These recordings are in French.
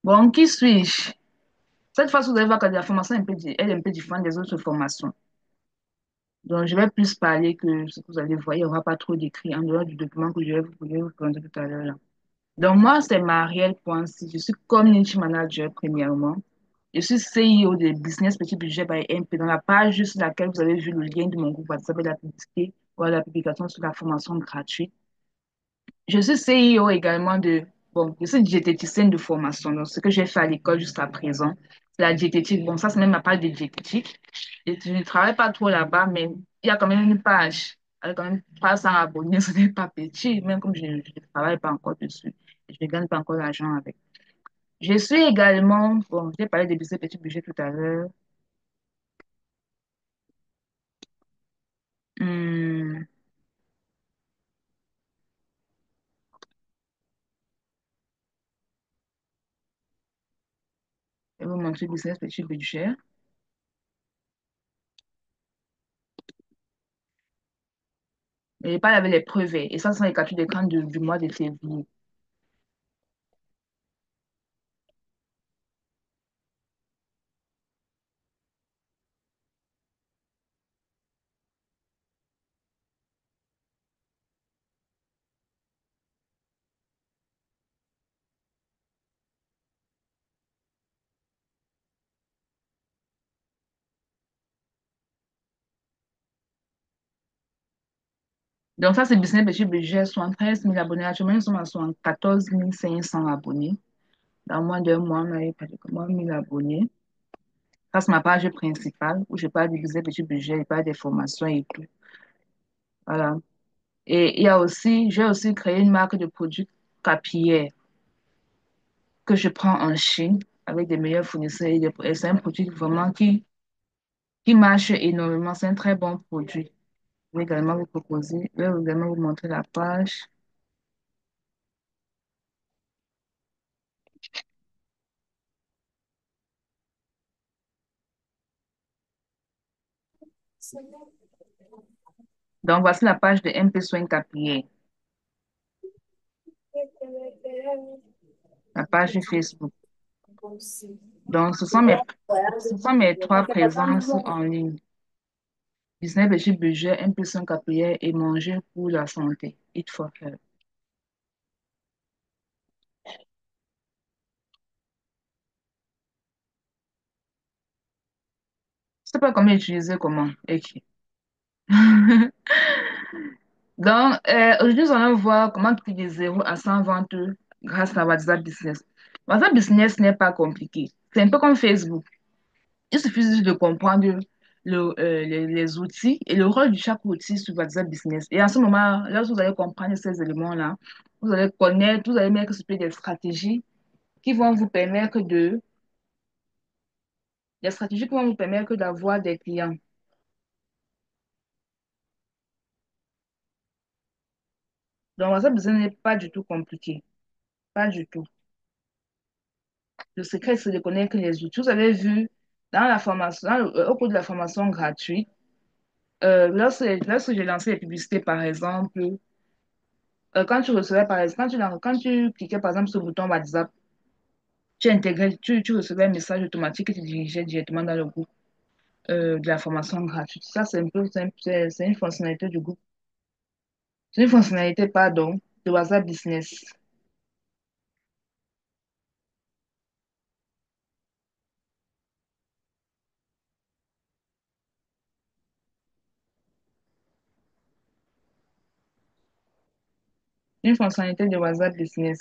Bon, qui suis-je? Cette fois, vous allez voir que la formation est elle est un peu différente des autres formations. Donc, je vais plus parler que ce que vous allez voir. Il n'y aura pas trop d'écrit en dehors du document que je vais vous présenter tout à l'heure là. Donc, moi, c'est Marielle Poincy. Je suis Community Manager, premièrement. Je suis CEO de Business Petit Budget by MP. Dans la page sur laquelle vous avez vu le lien de mon groupe WhatsApp et la publicité ou la publication sur la formation gratuite. Je suis CEO également bon, je suis diététicienne de formation. Donc, ce que j'ai fait à l'école jusqu'à présent, c'est la diététique. Bon, ça, c'est même ma page de diététique. Et je ne travaille pas trop là-bas, mais il y a quand même une page avec quand même 300 abonnés. Ce n'est pas petit, même comme je ne travaille pas encore dessus. Et je ne gagne pas encore l'argent avec. Je suis également, bon, j'ai parlé de business petit budget tout à l'heure. Hum, je vais vous montrer business petit budget. Et je parle avec les brevets. Et ça, ce sont les captures d'écran du mois de février. Donc, ça, c'est business petit budget, 73 000 abonnés. Actuellement, nous sommes à 74 500 abonnés. Dans moins d'un mois, on a eu pratiquement 1000 abonnés. Ça, c'est ma page principale où je parle du business petit budget, je parle des formations et tout. Voilà. Et il y a aussi, j'ai aussi créé une marque de produits capillaires que je prends en Chine avec des meilleurs fournisseurs. Et c'est un produit vraiment qui marche énormément. C'est un très bon produit. Je vais également vous proposer, je vais également vous montrer la page. Donc, voici la page de MP Soin Capillaire, la page Facebook. Donc, ce sont mes trois présences en ligne. Business Petit Budget, MP Soin Capillaire et Manger pour la santé. Eat for Health. Je sais pas comment utiliser comment écrire. Donc, aujourd'hui, nous allons voir comment cliquer de 0 à 100 ventes grâce à WhatsApp Business. WhatsApp Business n'est pas compliqué. C'est un peu comme Facebook. Il suffit juste de comprendre les outils et le rôle de chaque outil sur WhatsApp Business. Et en ce moment, lorsque vous allez comprendre ces éléments-là, vous allez connaître, vous allez mettre sur pied des stratégies qui vont vous permettre des stratégies qui vont vous permettre d'avoir des clients. Donc, WhatsApp Business n'est pas du tout compliqué. Pas du tout. Le secret, c'est de connaître les outils. Vous avez vu dans la formation, au cours de la formation gratuite, lorsque j'ai lancé les publicités, par exemple, quand tu recevais, par exemple, quand tu cliquais, par exemple, sur le bouton WhatsApp, tu recevais un message automatique qui te dirigeait directement dans le groupe de la formation gratuite. Ça, c'est un peu, c'est une fonctionnalité du groupe. C'est une fonctionnalité, pardon, de WhatsApp Business. Une fonctionnalité de WhatsApp Business.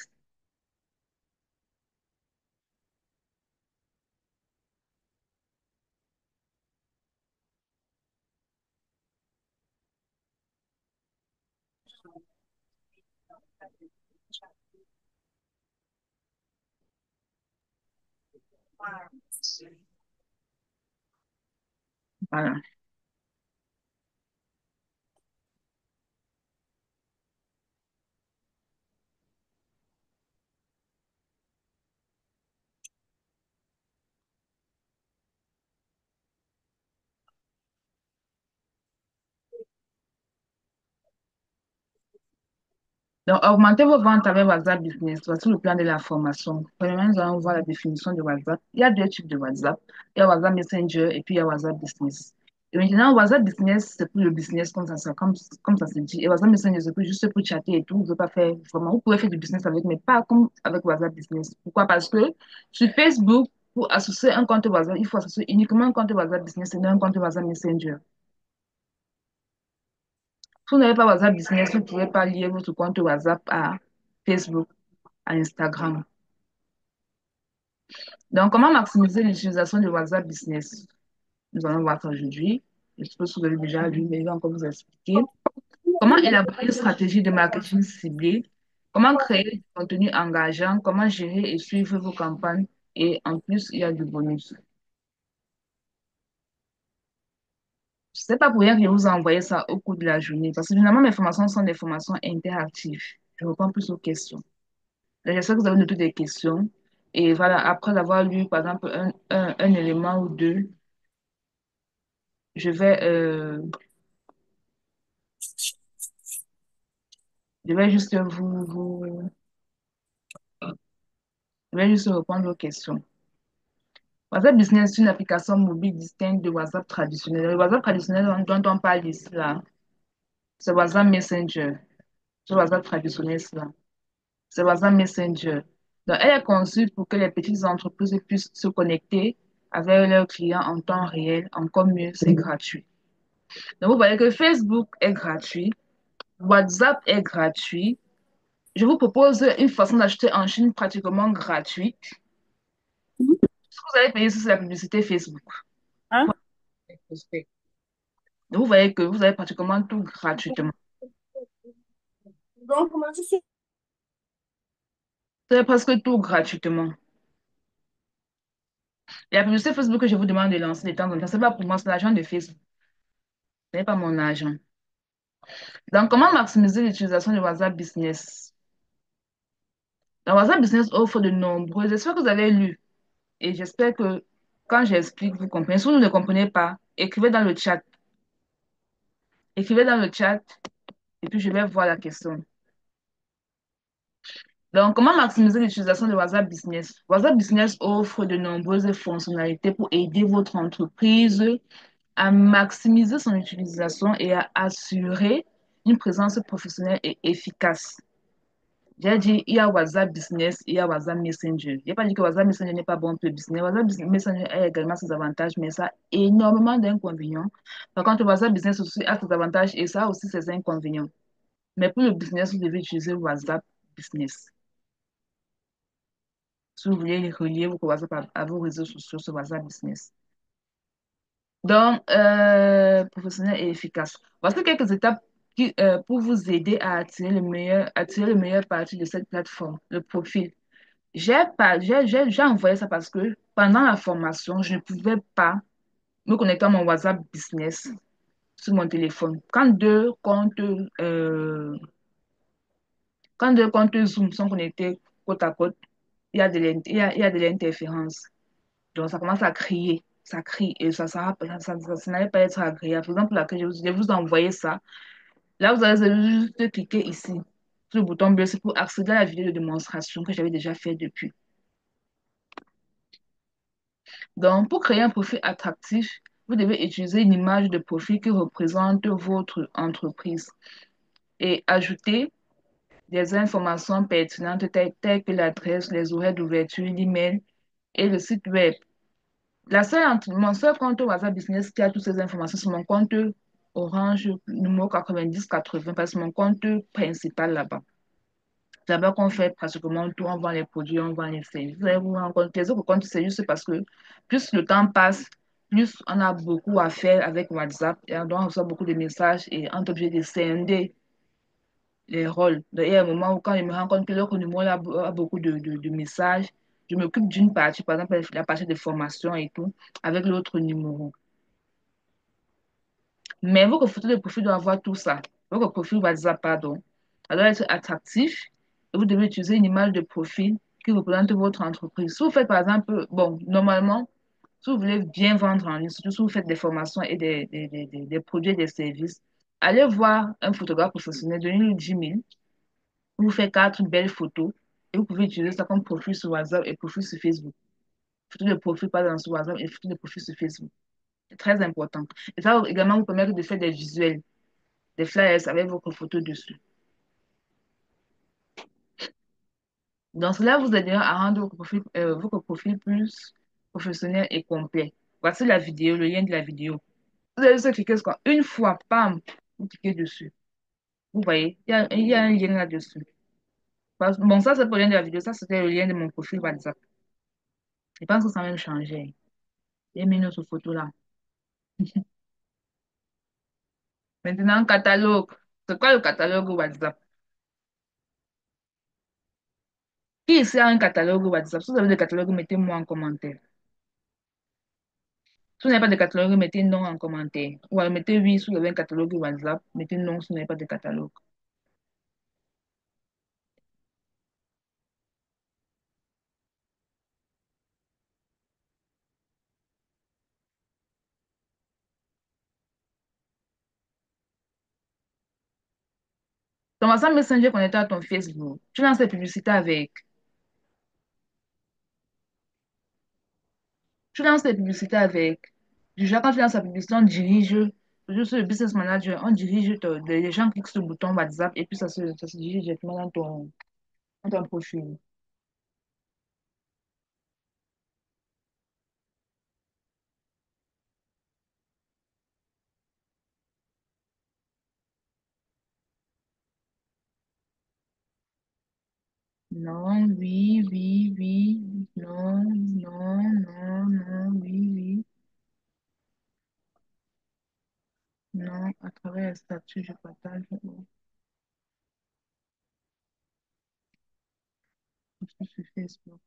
Voilà. Donc, augmentez vos ventes avec WhatsApp Business. Voici le plan de la formation. Premièrement, nous allons voir la définition de WhatsApp. Il y a deux types de WhatsApp. Il y a WhatsApp Messenger et puis il y a WhatsApp Business. Et maintenant, WhatsApp Business, c'est pour le business, comme ça se dit. Et WhatsApp Messenger, c'est juste pour chatter et tout. Vous ne pouvez pas faire vraiment. Vous pouvez faire du business avec, mais pas comme avec WhatsApp Business. Pourquoi? Parce que sur Facebook, pour associer un compte WhatsApp, il faut associer uniquement un compte WhatsApp Business et non un compte WhatsApp Messenger. Si vous n'avez pas WhatsApp Business, vous ne pouvez pas lier votre compte WhatsApp à Facebook, à Instagram. Donc, comment maximiser l'utilisation de WhatsApp Business? Nous allons voir ça aujourd'hui. Je suppose que vous avez déjà lu, mais je vais encore vous expliquer. Comment élaborer une stratégie de marketing ciblée? Comment créer du contenu engageant? Comment gérer et suivre vos campagnes? Et en plus, il y a du bonus. Je ne sais pas pour rien que je vous ai envoyé ça au cours de la journée, parce que finalement, mes formations sont des formations interactives. Je réponds plus aux questions. Donc, j'espère que vous avez noté des questions. Et voilà, après avoir lu, par exemple, un élément ou deux, je vais, euh, je vais juste je vais juste répondre aux questions. WhatsApp Business est une application mobile distincte de WhatsApp traditionnel. Le WhatsApp traditionnel dont on parle ici, là, c'est WhatsApp Messenger. C'est WhatsApp traditionnel, là. C'est WhatsApp Messenger. Donc, elle est conçue pour que les petites entreprises puissent se connecter avec leurs clients en temps réel. Encore mieux, c'est gratuit. Donc, vous voyez que Facebook est gratuit, WhatsApp est gratuit. Je vous propose une façon d'acheter en Chine pratiquement gratuite. Ce que vous allez payer, c'est la publicité Facebook. Hein? Donc, vous voyez que vous avez pratiquement tout gratuitement. Donc, comment tu fais? Vous avez presque tout gratuitement. Et la publicité Facebook que je vous demande de lancer de temps en temps, ce n'est pas pour moi, c'est l'argent de Facebook. Ce n'est pas mon argent. Donc, comment maximiser l'utilisation de WhatsApp Business? Donc, WhatsApp Business offre de nombreux. J'espère que vous avez lu et j'espère que quand j'explique, vous comprenez. Si vous ne comprenez pas, écrivez dans le chat. Écrivez dans le chat et puis je vais voir la question. Donc, comment maximiser l'utilisation de WhatsApp Business? WhatsApp Business offre de nombreuses fonctionnalités pour aider votre entreprise à maximiser son utilisation et à assurer une présence professionnelle et efficace. J'ai dit, il y a WhatsApp Business, il y a WhatsApp Messenger. Je n'ai pas dit que WhatsApp Messenger n'est pas bon pour le business. Messenger a également ses avantages, mais ça a énormément d'inconvénients. Par contre, WhatsApp Business aussi a ses avantages et ça a aussi ses inconvénients. Mais pour le business, vous devez utiliser WhatsApp Business. Si vous voulez relier vos WhatsApp à vos réseaux sociaux sur WhatsApp Business. Donc, professionnel et efficace. Voici quelques étapes pour vous aider à attirer le meilleur parti de cette plateforme, le profil. J'ai envoyé ça parce que pendant la formation, je ne pouvais pas me connecter à mon WhatsApp Business sur mon téléphone. Quand deux comptes Zoom sont connectés côte à côte, il y a de l'interférence. Donc, ça commence à crier. Ça crie et ça n'allait pas être agréable. Par exemple, là, que je vais vous envoyer ça. Là, vous allez juste cliquer ici, sur le bouton bleu, c'est pour accéder à la vidéo de démonstration que j'avais déjà fait depuis. Donc, pour créer un profil attractif, vous devez utiliser une image de profil qui représente votre entreprise et ajouter des informations pertinentes telles que l'adresse, les horaires d'ouverture, l'email et le site web. Mon seul compte WhatsApp Business qui a toutes ces informations, c'est mon compte Orange numéro 9080 parce que c'est mon compte principal là-bas. C'est là-bas qu'on fait pratiquement tout. On vend les produits, on vend les services. Vous allez vous rendre compte, les autres comptes, c'est juste parce que plus le temps passe, plus on a beaucoup à faire avec WhatsApp. Et on doit recevoir beaucoup de messages et on est obligé de scinder les rôles. Donc, il y a un moment où quand je me rends compte que l'autre numéro a beaucoup de messages, je m'occupe d'une partie, par exemple la partie de formation et tout, avec l'autre numéro. Mais votre photo de profil doit avoir tout ça. Votre profil WhatsApp, pardon. Ça doit être attractif et vous devez utiliser une image de profil qui représente votre entreprise. Si vous faites, par exemple, bon, normalement, si vous voulez bien vendre en ligne, surtout si vous faites des formations et des produits et des services, allez voir un photographe professionnel, donnez-lui 10 000 Vous faites quatre belles photos et vous pouvez utiliser ça comme profil sur WhatsApp et profil sur Facebook. Photo de profil, par exemple, sur WhatsApp et photo de profil sur Facebook. C'est très important. Et ça va également vous permettre de faire des visuels, des flyers avec votre photo dessus. Donc, cela vous aidera à rendre votre profil plus professionnel et complet. Voici la vidéo, le lien de la vidéo. Vous allez juste cliquer sur une fois, bam, vous cliquez dessus. Vous voyez, il y a un lien là-dessus. Bon, ça, c'est pour le lien de la vidéo. Ça, c'était le lien de mon profil WhatsApp. Je pense que ça a même changé. J'ai mis une autre photo là. Maintenant, catalogue. C'est quoi le catalogue WhatsApp? Qui ici a un catalogue WhatsApp? Si vous avez des catalogues, mettez-moi en commentaire. Si vous n'avez pas de catalogue, mettez non en commentaire. Ou alors mettez oui si vous avez un catalogue WhatsApp. Mettez non si vous n'avez pas de catalogue. Ton WhatsApp Messenger connecté à ton Facebook. Tu lances des publicités avec. Tu lances des publicités avec. Déjà, quand tu lances la publicité, on dirige, juste le business manager, on dirige, les gens cliquent sur le bouton WhatsApp et puis ça se dirige directement dans ton profil. Non, oui, oui, oui, non, non, non, non, oui, oui, non, à travers le statut, je partage sur Facebook.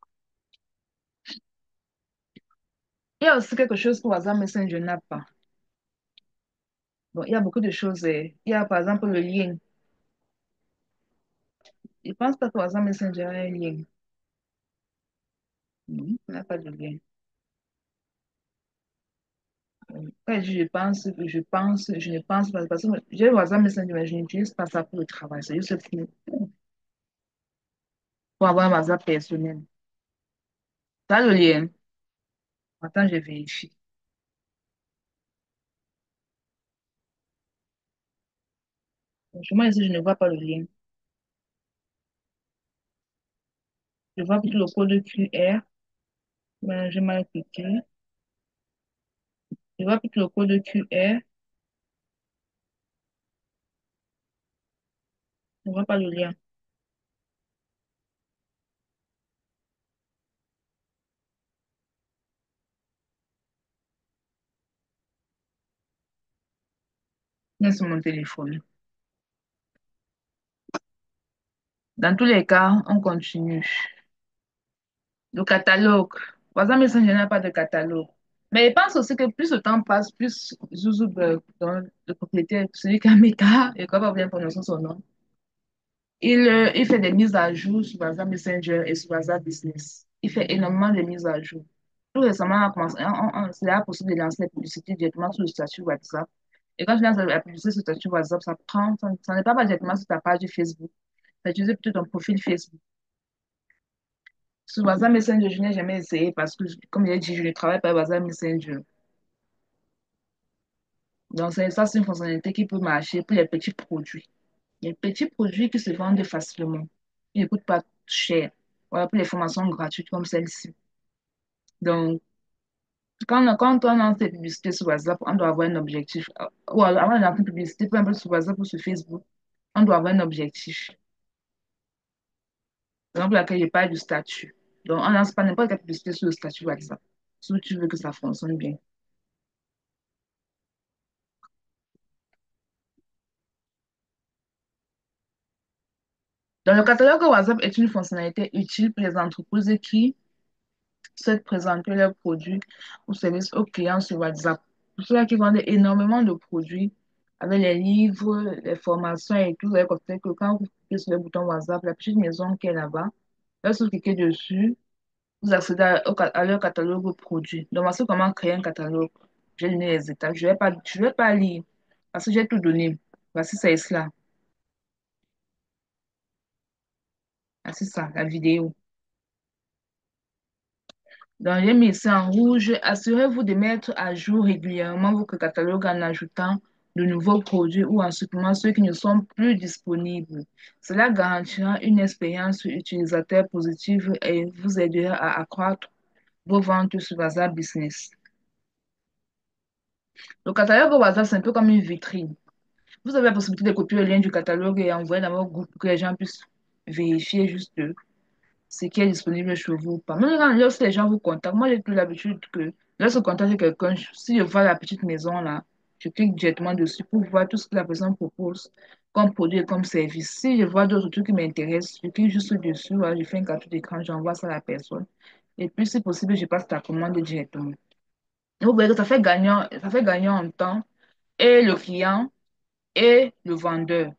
Il y a aussi quelque chose que WhatsApp Messenger n'a pas. Bon, il y a beaucoup de choses. Il y a par exemple le lien. Je ne pense pas que WhatsApp Messenger a un lien. Non, il n'a pas de lien. Quand je dis je ne pense pas, parce que j'ai WhatsApp Messenger, mais je n'utilise pas ça pour le travail. C'est juste pour avoir un WhatsApp personnel. T'as le lien. Attends, je vérifie. Franchement, ici, je ne vois pas le lien. Je vois plutôt le code QR. Mais j'ai mal cliqué. Je vois plutôt le code QR. Je ne vois pas le lien. Là, sur mon téléphone. Dans tous les cas, on continue. Le catalogue. WhatsApp Messenger n'a pas de catalogue. Mais je pense aussi que plus le temps passe, plus Zuzuberg, donc le propriétaire, celui qui a Meta, et qu'on va bien prononcer son nom, il fait des mises à jour sur WhatsApp Messenger et sur WhatsApp Business. Il fait énormément de mises à jour. Tout récemment, c'est la possible de lancer la publicité directement sur le statut WhatsApp. Et quand tu lances la publicité sur le statut WhatsApp, ça n'est pas directement sur ta page Facebook. Ça utilise plutôt ton profil Facebook. Sur WhatsApp Messenger, je n'ai jamais essayé parce que, comme je l'ai dit, je ne travaille pas avec WhatsApp Messenger. Donc, ça, c'est une fonctionnalité qui peut marcher pour les petits produits. Les petits produits qui se vendent facilement. Ils ne coûtent pas cher. Voilà, pour les formations gratuites comme celle-ci. Donc, quand on lance des publicités sur WhatsApp, on doit avoir un objectif. Ou alors, avant de lancer une publicité, peu importe sur WhatsApp ou sur Facebook, on doit avoir un objectif. Par exemple, laquelle je parle du statut. Donc, on ne lance pas n'importe quelle publicité sur le statut WhatsApp. Si tu veux que ça fonctionne bien. Donc, le catalogue WhatsApp est une fonctionnalité utile pour les entreprises qui souhaitent présenter leurs produits ou services aux clients sur WhatsApp. Pour ceux qui vendent énormément de produits, avec les livres, les formations et tout, vous avez constaté que quand vous cliquez sur le bouton WhatsApp, la petite maison qui est là-bas, lorsque vous cliquez dessus, vous accédez à leur catalogue produits. Donc, voici comment créer un catalogue. J'ai donné les étapes. Je vais pas lire parce que j'ai tout donné. Voici ça et cela. Ah, c'est ça, la vidéo. Donc, j'ai mis ici en rouge. Assurez-vous de mettre à jour régulièrement votre catalogue en ajoutant de nouveaux produits ou en supprimant ceux qui ne sont plus disponibles. Cela garantira une expérience utilisateur positive et vous aidera à accroître vos ventes sur WhatsApp Business. Le catalogue WhatsApp, c'est un peu comme une vitrine. Vous avez la possibilité de copier le lien du catalogue et envoyer dans votre groupe pour que les gens puissent vérifier juste ce qui est disponible chez vous ou pas. Même lorsque les gens vous contactent, moi j'ai plus l'habitude que lorsque je contacte quelqu'un, si je vois la petite maison là, je clique directement dessus pour voir tout ce que la personne propose comme produit et comme service. Si je vois d'autres trucs qui m'intéressent, je clique juste dessus, voilà, je fais un capture d'écran, j'envoie ça à la personne. Et puis, si possible, je passe la commande directement. Vous voyez que ça fait gagnant en temps et le client et le vendeur.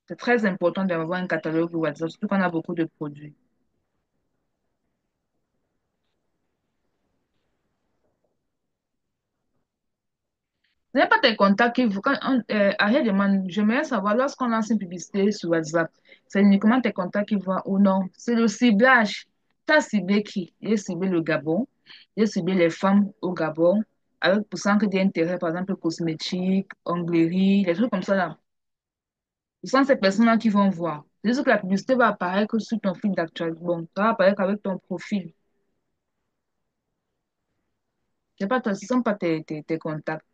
C'est très important d'avoir un catalogue WhatsApp, surtout quand on a beaucoup de produits. Ce n'est pas tes contacts qui vous. Quand Ariel demande, j'aimerais savoir, lorsqu'on lance une publicité sur WhatsApp, c'est uniquement tes contacts qui voient ou non. C'est le ciblage. Tu as ciblé qui? J'ai ciblé le Gabon. J'ai ciblé les femmes au Gabon, avec pour centre d'intérêt, par exemple, cosmétiques, onglerie, des trucs comme ça là. Ce sont ces personnes-là qui vont voir. C'est juste que la publicité va apparaître sur ton fil d'actualité. Bon, ça va apparaître avec ton profil. C'est pas toi, ce ne sont pas tes contacts.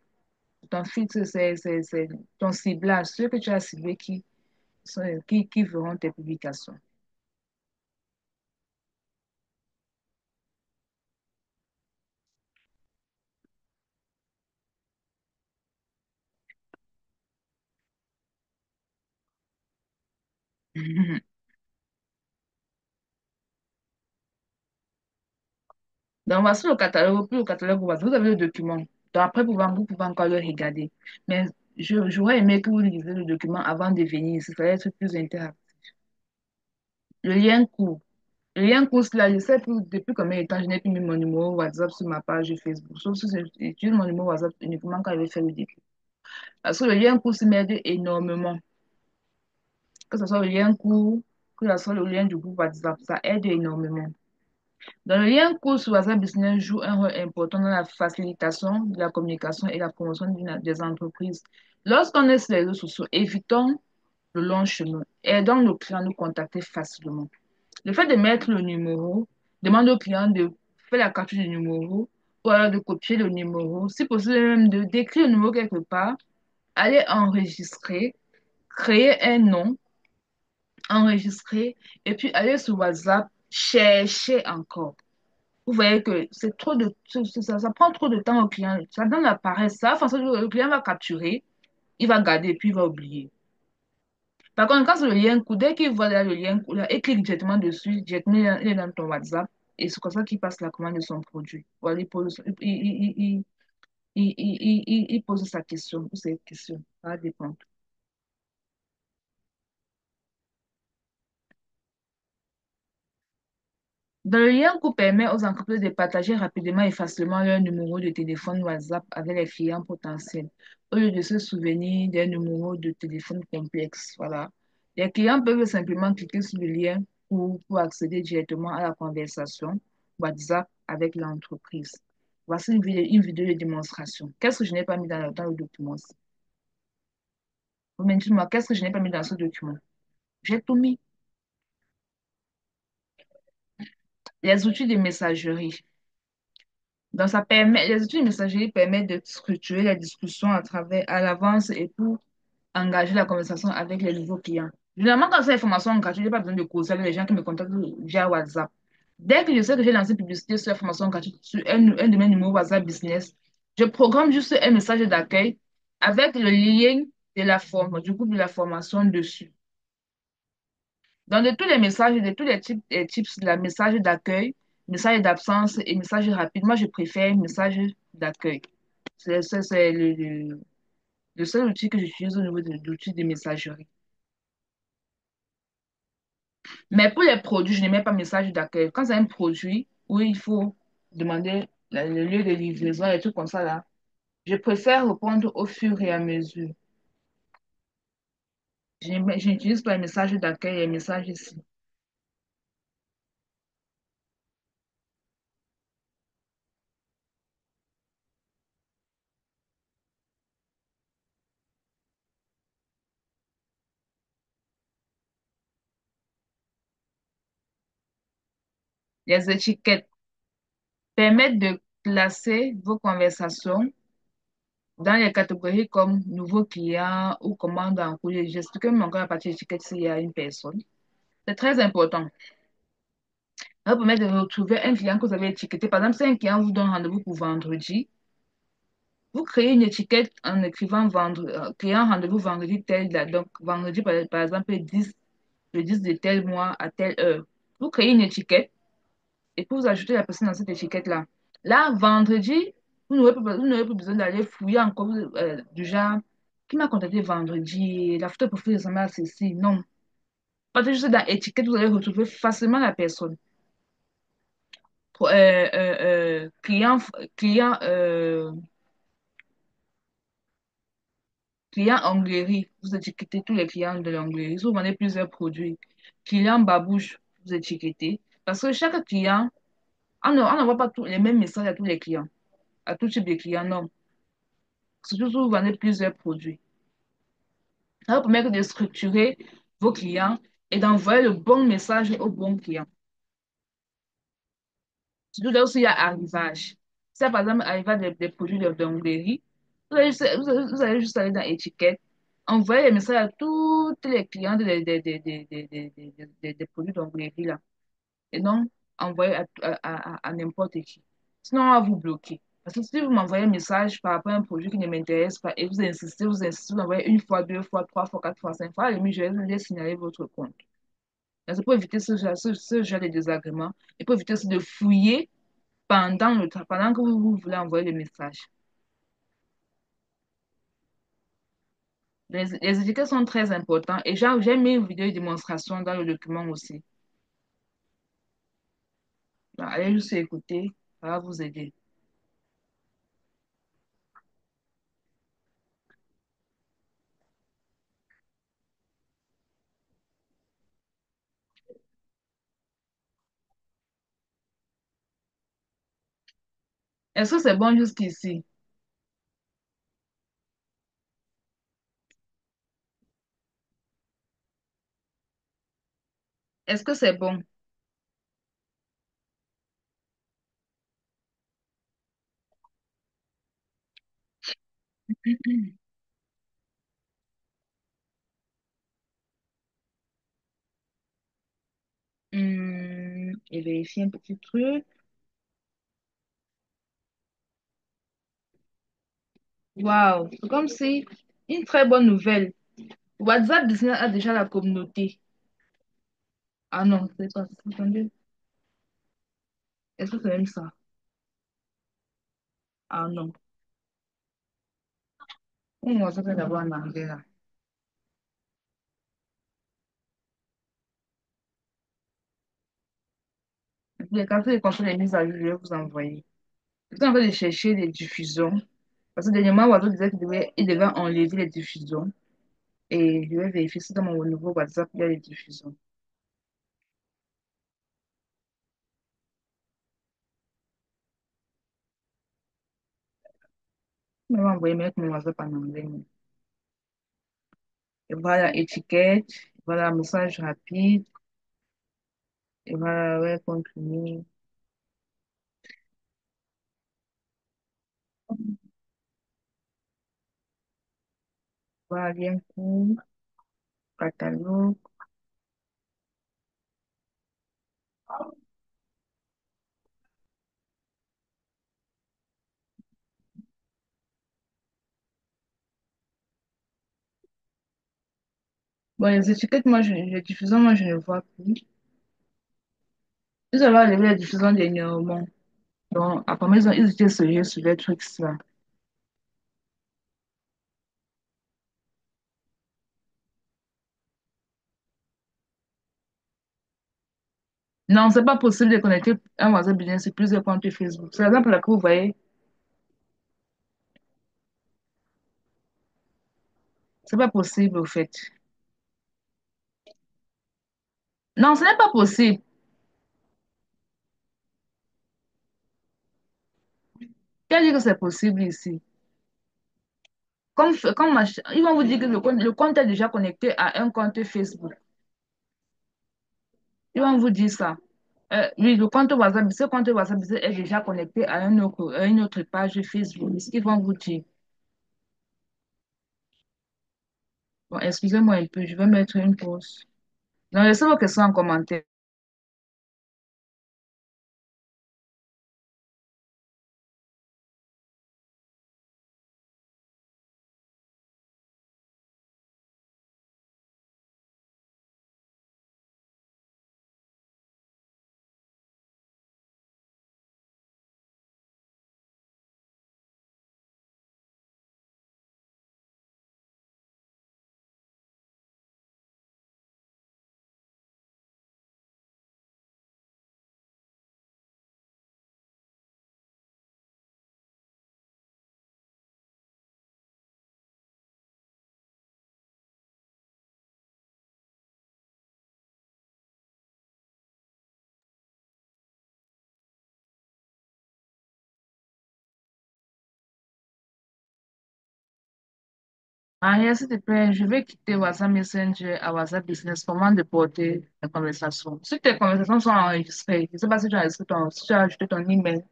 Ton filtre, c'est ton ciblage, ceux que tu as ciblés qui verront tes publications. Donc, voici le catalogue. Puis le catalogue, vous avez le document. Donc, après, vous pouvez encore le regarder. Mais j'aurais aimé que vous lisiez le document avant de venir. Ça allait être plus interactif. Le lien court. Le lien court, là, je sais plus depuis combien de temps je n'ai plus mis mon numéro WhatsApp sur ma page Facebook. Sauf si j'utilise mon numéro WhatsApp uniquement quand je vais faire le début. Parce que le lien court, ça m'aide énormément. Que ce soit le lien court, que ce soit le lien du groupe WhatsApp, ça aide énormément. Dans le lien court sur WhatsApp Business joue un rôle important dans la facilitation de la communication et la promotion des entreprises. Lorsqu'on est sur les réseaux sociaux, évitons le long chemin. Aidons nos clients à nous contacter facilement. Le fait de mettre le numéro, demande au client de faire la capture du numéro ou alors de copier le numéro. Si possible, même de d'écrire le numéro quelque part, aller enregistrer, créer un nom, enregistrer et puis aller sur WhatsApp, chercher encore. Vous voyez que c'est trop de, ça prend trop de temps au client. Ça donne la paresse. Ça, enfin, le client va capturer, il va garder et puis il va oublier. Par contre, quand c'est le lien coup, dès qu'il voit là, le lien coup, là, il clique directement dessus, directement il est dans ton WhatsApp et c'est comme ça qu'il passe la commande de son produit. Voilà, il pose sa question ou ses questions. Ça va dépendre. Dans le lien qu'on permet aux entreprises de partager rapidement et facilement leur numéro de téléphone WhatsApp avec les clients potentiels, au lieu de se souvenir des numéros de téléphone complexes. Voilà. Les clients peuvent simplement cliquer sur le lien pour accéder directement à la conversation WhatsApp avec l'entreprise. Voici une vidéo de démonstration. Qu'est-ce que je n'ai pas mis dans le document? Vous me dites-moi, qu'est-ce que je n'ai pas mis dans ce document? J'ai tout mis. Les outils de messagerie. Donc, les outils de messagerie permettent de structurer les discussions à l'avance et pour engager la conversation avec les nouveaux clients. Généralement, quand c'est information gratuite, je n'ai pas besoin de causer avec les gens qui me contactent via WhatsApp. Dès que je sais que j'ai lancé une publicité sur information gratuite sur un de mes numéros WhatsApp Business, je programme juste un message d'accueil avec le lien du groupe de la formation dessus. Dans de tous les messages, de tous les types, la message d'accueil, message d'absence et message rapide, moi je préfère message d'accueil. C'est le seul outil que j'utilise au niveau de l'outil de messagerie. Mais pour les produits, je ne mets pas message d'accueil. Quand c'est un produit où il faut demander le lieu de livraison et tout comme ça là, je préfère répondre au fur et à mesure. Je n'utilise pas les messages d'accueil et les messages ici. Les étiquettes permettent de classer vos conversations dans les catégories comme nouveaux clients ou commandes en courrier. J'explique même encore la partie étiquette s'il y a une personne. C'est très important. Ça vous permet de retrouver un client que vous avez étiqueté. Par exemple, si un client vous donne rendez-vous pour vendredi, vous créez une étiquette en écrivant client rendez-vous vendredi tel date. Donc, vendredi, par exemple, le 10 de tel mois à telle heure. Vous créez une étiquette et puis vous ajoutez la personne dans cette étiquette-là. Là, vendredi, vous n'aurez pas besoin d'aller fouiller encore du genre, qui m'a contacté vendredi, la photo de profil ressemble à ceci. Non. Parce que juste dans l'étiquette, vous allez retrouver facilement la personne. Pour, client, client onglerie, vous étiquetez tous les clients de l'onglerie. Si vous vendez plusieurs produits, client babouche, vous étiquetez. Parce que chaque client, on n'envoie pas les mêmes messages à tous les clients, à tout type de clients, non. Surtout si vous vendez plusieurs produits. Ça vous permet de structurer vos clients et d'envoyer le bon message au bon client. Surtout là où il y a arrivage. Si par exemple, arrivage des produits d'onglerie, vous allez juste aller dans l'étiquette, envoyer les messages à tous les clients des produits d'onglerie là. Et non envoyer à n'importe qui. Sinon, on va vous bloquer. Parce que si vous m'envoyez un message par rapport à un produit qui ne m'intéresse pas et vous insistez, vous envoyez une fois, deux fois, trois fois, quatre fois, cinq fois, à la limite, je vais vous signaler votre compte. Donc, c'est pour éviter ce genre de désagréments et pour éviter aussi de fouiller pendant que vous voulez envoyer le message. Les étiquettes sont très importantes et j'ai mis une vidéo de démonstration dans le document aussi. Donc, allez juste écouter, ça va vous aider. Est-ce que c'est bon jusqu'ici? Est-ce que c'est bon? Et vérifier un petit truc. Waouh, c'est comme si une très bonne nouvelle. WhatsApp Business a déjà la communauté. Ah non, c'est pas ça. Attendez, est-ce que c'est même ça? Ah non. On va faire d'abord en anglais là. Et puis, quand les contrôles les mises à jour, je vais vous envoyer. Je suis en train de chercher des diffusions. Parce que dernièrement, WhatsApp disait il devait enlever les diffusions. Et je vais vérifier si dans mon nouveau WhatsApp, il y a les diffusions. Je vais envoyer mettre mon WhatsApp en anglais. Et voilà, étiquette. Voilà, message rapide. Et voilà, ouais, continuer. Voilà, lien court, catalogue. Bon, les étiquettes, les diffusants, moi, je ne vois plus. Ils avaient enlevé les diffusants dernièrement. Donc, apparemment, ils étaient sérieux sur les trucs, là. Non, c'est pas possible de connecter un WhatsApp business sur plusieurs comptes Facebook. C'est l'exemple là que vous voyez. C'est pas possible, au fait. Non, ce n'est pas possible. Qui a dit que c'est possible ici? Ils vont vous dire que le compte est déjà connecté à un compte Facebook. Ils vont vous dire ça. Oui, le compte WhatsApp, ce compte WhatsApp est déjà connecté à une autre page Facebook. Ce qu'ils vont vous dire. Bon, excusez-moi un peu, je vais mettre une pause. Donc, laissez vos questions en commentaire. Maria, s'il te plaît, je vais quitter WhatsApp Messenger à WhatsApp Business pour moi de porter la conversation. Si tes conversations sont enregistrées, je ne sais pas si tu as enregistré si tu as ajouté ton email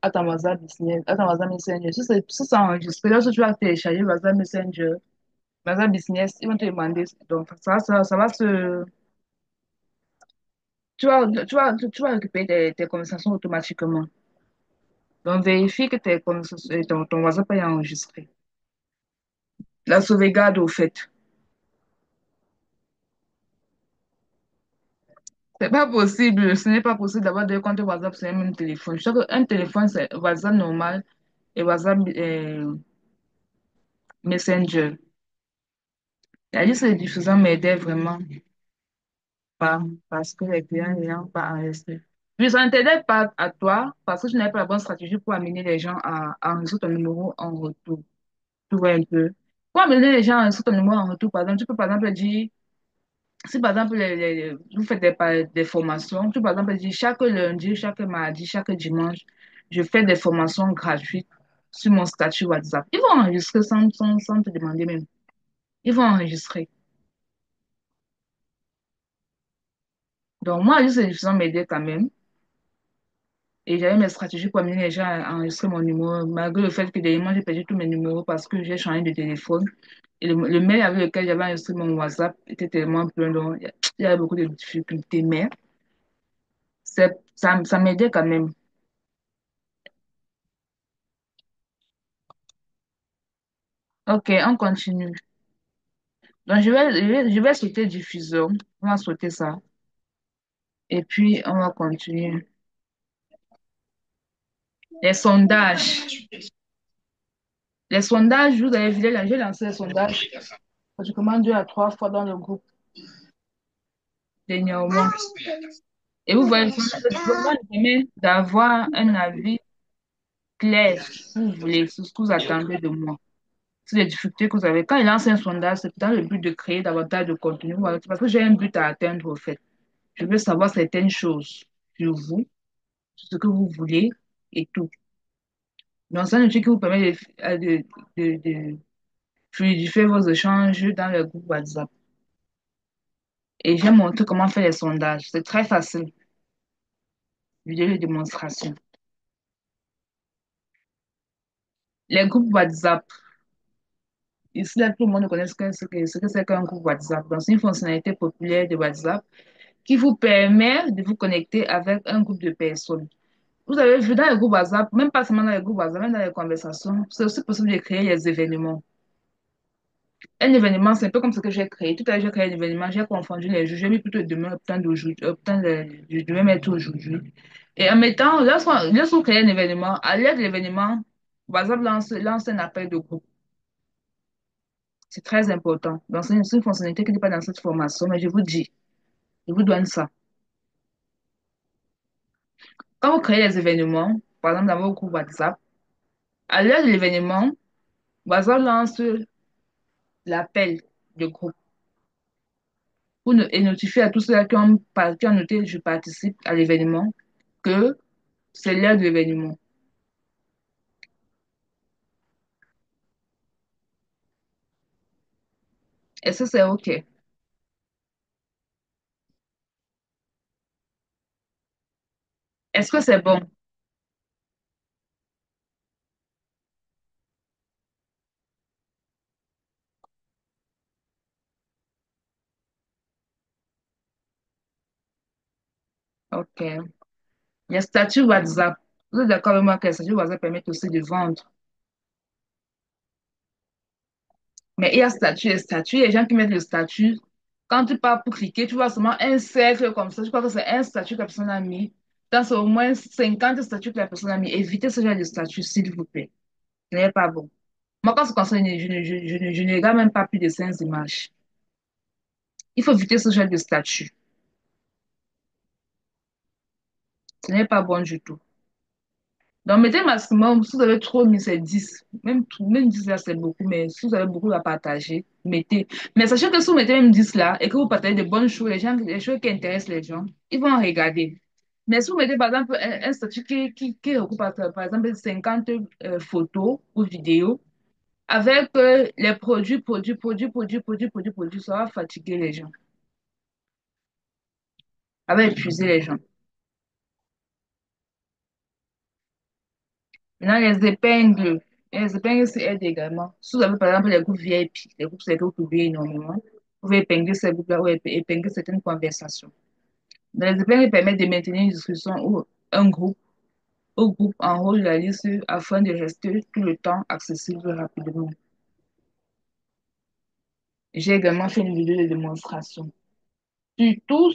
à ton WhatsApp Business, à ton WhatsApp Messenger. Si c'est enregistré, lorsque tu vas télécharger WhatsApp Messenger, WhatsApp Business, ils vont te demander. Donc, ça va se. Tu vas récupérer tes conversations automatiquement. Donc, vérifie que tes conversations, ton WhatsApp est enregistré. La sauvegarde, au fait. C'est pas possible, ce n'est pas possible d'avoir deux comptes WhatsApp sur un même téléphone. Je sais qu'un téléphone, c'est WhatsApp normal et WhatsApp Messenger. La liste de diffusion m'aidait vraiment pas parce que les clients n'ayant pas enregistré. Puis ça ne t'aidait pas à toi parce que tu n'avais pas la bonne stratégie pour amener les gens à enregistrer ton numéro en retour. Tu vois un peu. Pour amener les gens à enregistrer ton numéro en retour, par exemple, tu peux par exemple dire, si par exemple vous faites des formations, tu peux par exemple dire chaque lundi, chaque mardi, chaque dimanche, je fais des formations gratuites sur mon statut WhatsApp. Ils vont enregistrer sans te demander même. Ils vont enregistrer. Donc moi, juste les diffusions m'aidaient quand même. Et j'avais mes stratégies pour amener les gens à enregistrer mon numéro, malgré le fait que dernièrement, j'ai perdu tous mes numéros parce que j'ai changé de téléphone. Et le mail avec lequel j'avais enregistré mon WhatsApp était tellement plein, donc il y avait beaucoup de difficultés. Mais ça m'aidait quand même. Ok, on continue. Donc, je vais sauter diffusion. On va sauter ça. Et puis, on va continuer. Les sondages. Les sondages, vous avez vu, j'ai lancé les sondages pratiquement 2 à 3 fois dans le groupe dernièrement. Et vous voyez, le sondage permet d'avoir un avis clair sur ce que vous voulez, sur ce que vous attendez de moi, sur les difficultés que vous avez. Quand il lance un sondage, c'est dans le but de créer davantage de contenu. Voilà, c'est parce que j'ai un but à atteindre, au fait. Je veux savoir certaines choses sur vous, sur ce que vous voulez et tout. Donc, c'est un outil qui vous permet de fluidifier vos échanges dans le groupe WhatsApp. Et j'ai montré comment faire les sondages. C'est très facile. Vidéo de démonstration. Les groupes WhatsApp. Ici, là, tout le monde connaît ce que c'est qu'un groupe WhatsApp. Donc, c'est une fonctionnalité populaire de WhatsApp qui vous permet de vous connecter avec un groupe de personnes. Vous avez vu dans les groupes WhatsApp, même pas seulement dans les groupes WhatsApp, même dans les conversations, c'est aussi possible de créer des événements. Un événement, c'est un peu comme ce que j'ai créé. Tout à l'heure, j'ai créé un événement, j'ai confondu les jours, j'ai mis plutôt demain, autant d'aujourd'hui, autant de demain mettre aujourd'hui. Et en mettant, lorsqu'on crée un événement, à l'aide de l'événement, WhatsApp lance un appel de groupe. C'est très important. Donc, c'est une fonctionnalité qui n'est pas dans cette formation, mais je vous dis, je vous donne ça. Quand vous créez les événements, par exemple dans vos groupes WhatsApp, à l'aide de l'événement, WhatsApp lance l'appel de groupe et notifier à tous ceux qui ont noté je participe à l'événement que c'est l'heure de l'événement. Et ça, c'est OK. Est-ce que c'est bon? OK. Les statuts WhatsApp. Vous êtes d'accord avec moi que les statuts WhatsApp permettent aussi de vendre. Mais il y a statut et statut. Il y a des gens qui mettent le statut. Quand tu pars pour cliquer, tu vois seulement un cercle comme ça. Je crois que c'est un statut que la personne a mis. Dans c'est au moins 50 statuts que la personne a mis. Évitez ce genre de statut, s'il vous plaît. Ce n'est pas bon. Moi, quand c'est concerne, je ne regarde même pas plus de 5 images. Il faut éviter ce genre de statut. Ce n'est pas bon du tout. Donc, mettez maximum, si vous avez trop mis, c'est 10. Même 10 là, c'est beaucoup, mais si vous avez beaucoup à partager, mettez. Mais sachez que si vous mettez même 10 là et que vous partagez de bonnes choses, les choses qui intéressent les gens, ils vont en regarder. Mais si vous mettez par exemple un statut qui regroupe par exemple 50 photos ou vidéos, avec les produits, ça va fatiguer les gens, ça va épuiser les gens. Maintenant, les épingles, c'est aident également. Si vous avez par exemple les groupes VIP, les groupes sur lesquels vous publiez énormément, vous pouvez épingler ces groupes-là ou épingler certaines conversations. Donc, les épingles permettent de maintenir une discussion ou un groupe au groupe en haut de la liste afin de rester tout le temps accessible rapidement. J'ai également fait une vidéo de démonstration. Surtout,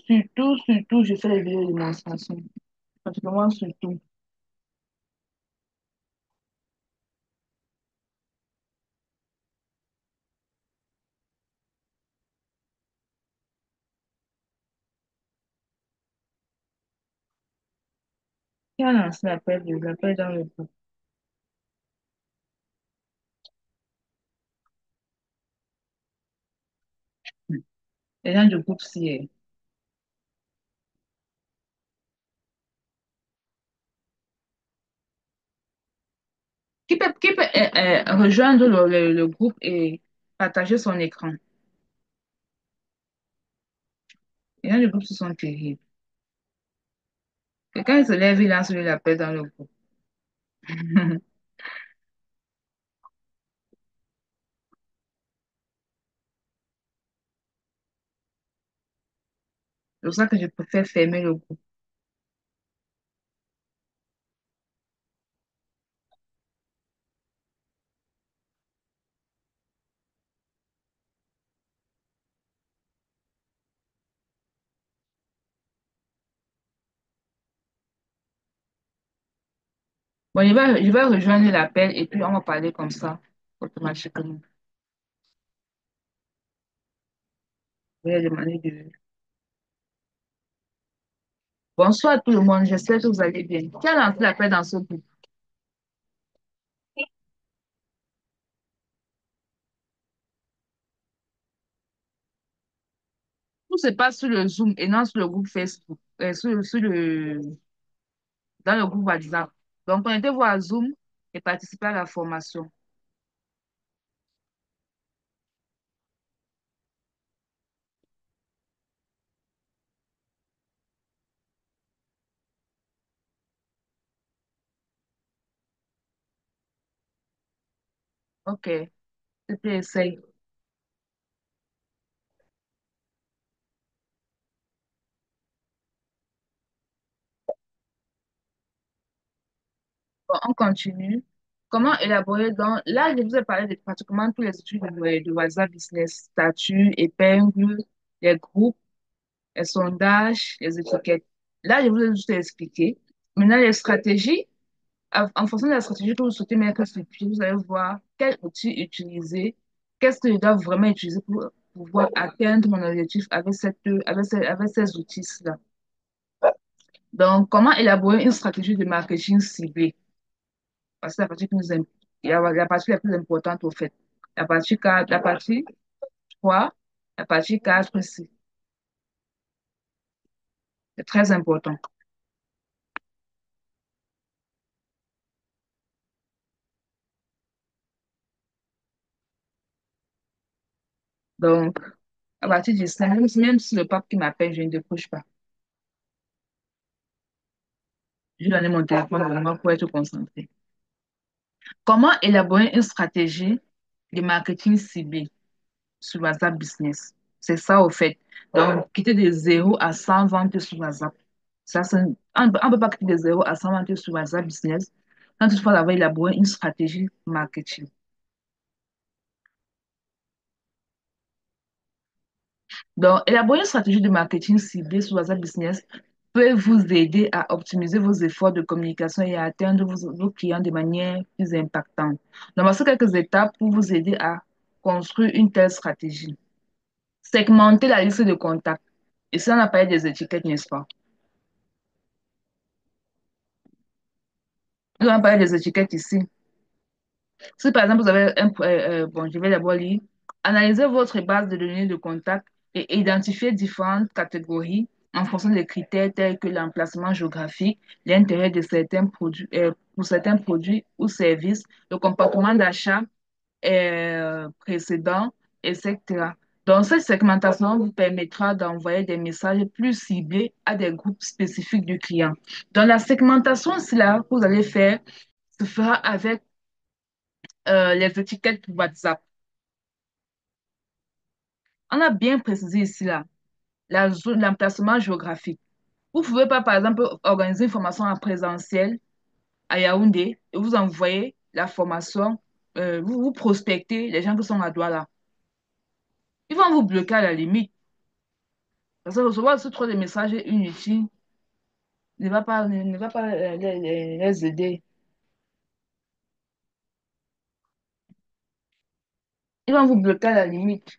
je fais les vidéos de démonstration. Pratiquement surtout. Qui a lancé l'appel dans le groupe? Les gens du groupe si qui peut rejoindre le groupe et partager son écran. Les gens du groupe se sont terribles. Quelqu'un se lève, il lance l'appel dans le groupe. C'est pour ça que je préfère fermer le groupe. Bon, je vais rejoindre l'appel et puis on va parler comme ça, automatiquement. Je vais demander de... Bonsoir tout le monde, j'espère que vous allez bien. Qui a lancé l'appel dans ce groupe? Tout se passe sur le Zoom et non sur le groupe Facebook, dans le groupe WhatsApp. Donc, connectez-vous à Zoom et participez à la formation. OK, c'était essaye. Bon, on continue. Comment élaborer dans... Là, je vous ai parlé de pratiquement tous les études de WhatsApp Business, statuts, épingles, les groupes, les sondages, les étiquettes. Là, je vous ai juste expliqué. Maintenant, les stratégies, en fonction de la stratégie que vous souhaitez mettre sur pied, vous allez voir quel outil utiliser, qu'est-ce que je dois vraiment utiliser pour pouvoir atteindre mon objectif avec ces outils-là. Donc, comment élaborer une stratégie de marketing ciblée? Parce que c'est la partie qui nous la partie la plus importante au fait. La partie 4, la partie 3, la partie 4, c'est très important. Donc, à partir de ça, même si le pape qui m'appelle, je ne décroche pas. Je vais donner mon téléphone devant moi pour être concentré. Comment élaborer une stratégie de marketing ciblé sur WhatsApp Business? C'est ça, au fait. Donc, quitter de 0 à 100 ventes sur WhatsApp. On ne peut pas quitter de 0 à 100 ventes sur WhatsApp Business sans toutefois avoir élaboré une stratégie marketing. Donc, élaborer une stratégie de marketing ciblée sur WhatsApp Business peut vous aider à optimiser vos efforts de communication et à atteindre vos clients de manière plus impactante. Donc, voici quelques étapes pour vous aider à construire une telle stratégie. Segmenter la liste de contacts. Ici, on a parlé des étiquettes, n'est-ce pas? Nous allons parler des étiquettes ici. Si par exemple, vous avez bon, je vais d'abord lire. Analysez votre base de données de contacts et identifiez différentes catégories en fonction des critères tels que l'emplacement géographique, l'intérêt de certains produits, pour certains produits ou services, le comportement d'achat précédent, etc. Donc, cette segmentation vous permettra d'envoyer des messages plus ciblés à des groupes spécifiques de clients. Dans la segmentation, c'est là que vous allez faire se fera avec les étiquettes WhatsApp. On a bien précisé ici là, la zone, l'emplacement géographique. Vous ne pouvez pas, par exemple, organiser une formation en présentiel à Yaoundé et vous envoyer la formation, vous prospectez les gens qui sont à Douala. Ils vont vous bloquer à la limite. Parce que recevoir ce trop de messages inutiles ne va pas les aider. Ils vont vous bloquer à la limite.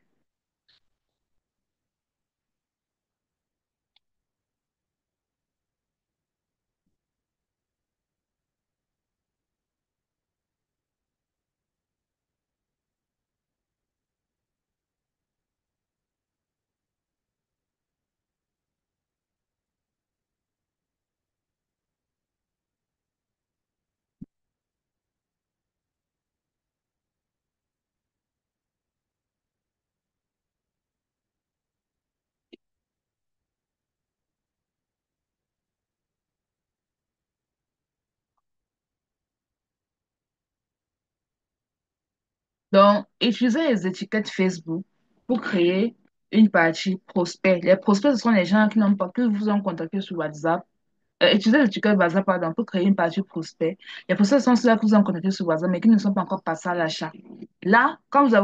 Donc, utilisez les étiquettes Facebook pour créer une partie prospect. Les prospects, ce sont les gens qui n'ont pas, que vous ont contacté sur WhatsApp. Utilisez l'étiquette WhatsApp, pardon, pour créer une partie prospect. Les prospects sont ceux-là que vous ont contacté sur WhatsApp, mais qui ne sont pas encore passés à l'achat. Là, quand vous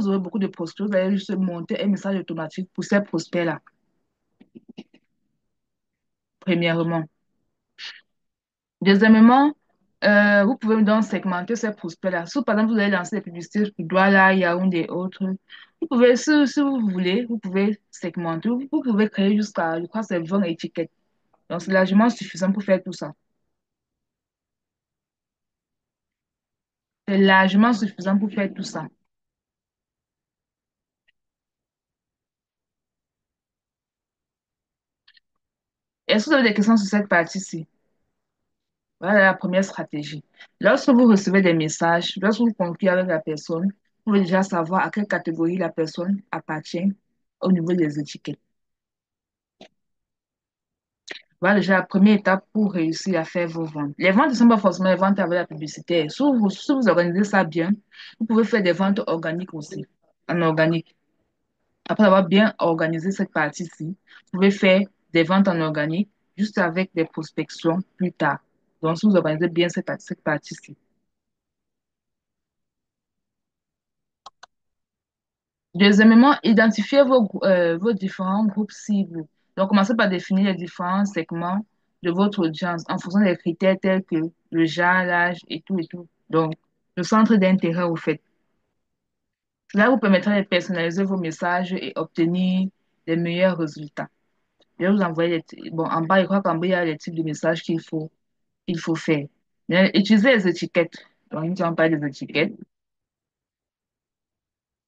aurez beaucoup de prospects, vous allez juste monter un message automatique pour ces prospects-là, premièrement. Deuxièmement, vous pouvez donc segmenter ces prospects-là. Si par exemple vous allez lancer des publicités sur Douala, Yaoundé et autres, vous pouvez, si vous voulez, vous pouvez segmenter. Vous pouvez créer jusqu'à, je crois, c'est 20 étiquettes. Donc c'est largement suffisant pour faire tout ça. C'est largement suffisant pour faire tout ça. Est-ce que vous avez des questions sur cette partie-ci? Voilà la première stratégie. Lorsque vous recevez des messages, lorsque vous communiquez avec la personne, vous pouvez déjà savoir à quelle catégorie la personne appartient au niveau des étiquettes. Voilà déjà la première étape pour réussir à faire vos ventes. Les ventes ne sont pas forcément les ventes avec la publicité. Si vous organisez ça bien, vous pouvez faire des ventes organiques aussi, en organique. Après avoir bien organisé cette partie-ci, vous pouvez faire des ventes en organique juste avec des prospections plus tard. Donc, si vous organisez bien cette partie-ci. Deuxièmement, identifiez vos différents groupes cibles. Donc, commencez par définir les différents segments de votre audience en fonction des critères tels que le genre, l'âge et tout et tout. Donc, le centre d'intérêt, au fait. Cela vous permettra de personnaliser vos messages et obtenir les meilleurs résultats. Je vais vous envoyer bon, en bas, je crois qu'en bas, il y a les types de messages qu'il faut faire. Utilisez les étiquettes. Donc, nous allons parler des étiquettes.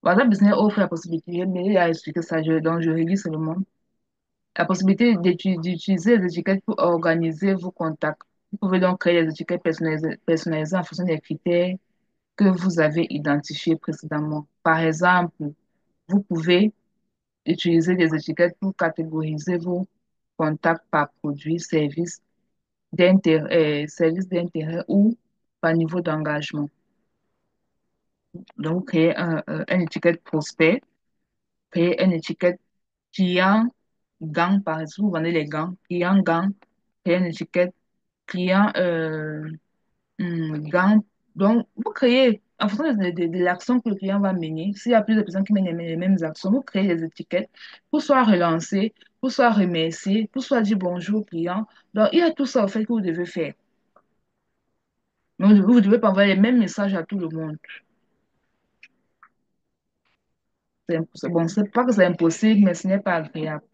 WhatsApp Business offre la possibilité, mais il a expliqué ça, donc je relis seulement. La possibilité d'utiliser les étiquettes pour organiser vos contacts. Vous pouvez donc créer des étiquettes personnalisées en fonction des critères que vous avez identifiés précédemment. Par exemple, vous pouvez utiliser des étiquettes pour catégoriser vos contacts par produit, service d'intérêt, service d'intérêt ou par niveau d'engagement. Donc, vous créez une étiquette prospect, créez une étiquette client gants, par exemple, vous vendez les gants, client gants, créez une étiquette client gants. Donc, vous créez, en fonction de l'action que le client va mener, s'il y a plusieurs personnes qui mènent les mêmes actions, vous créez des étiquettes pour soit relancer, pour soit remercier, pour soit dire bonjour au client. Donc, il y a tout ça au fait que vous devez faire. Donc, vous ne devez pas envoyer les mêmes messages à tout le monde. Bon, c'est pas que c'est impossible, mais ce n'est pas agréable.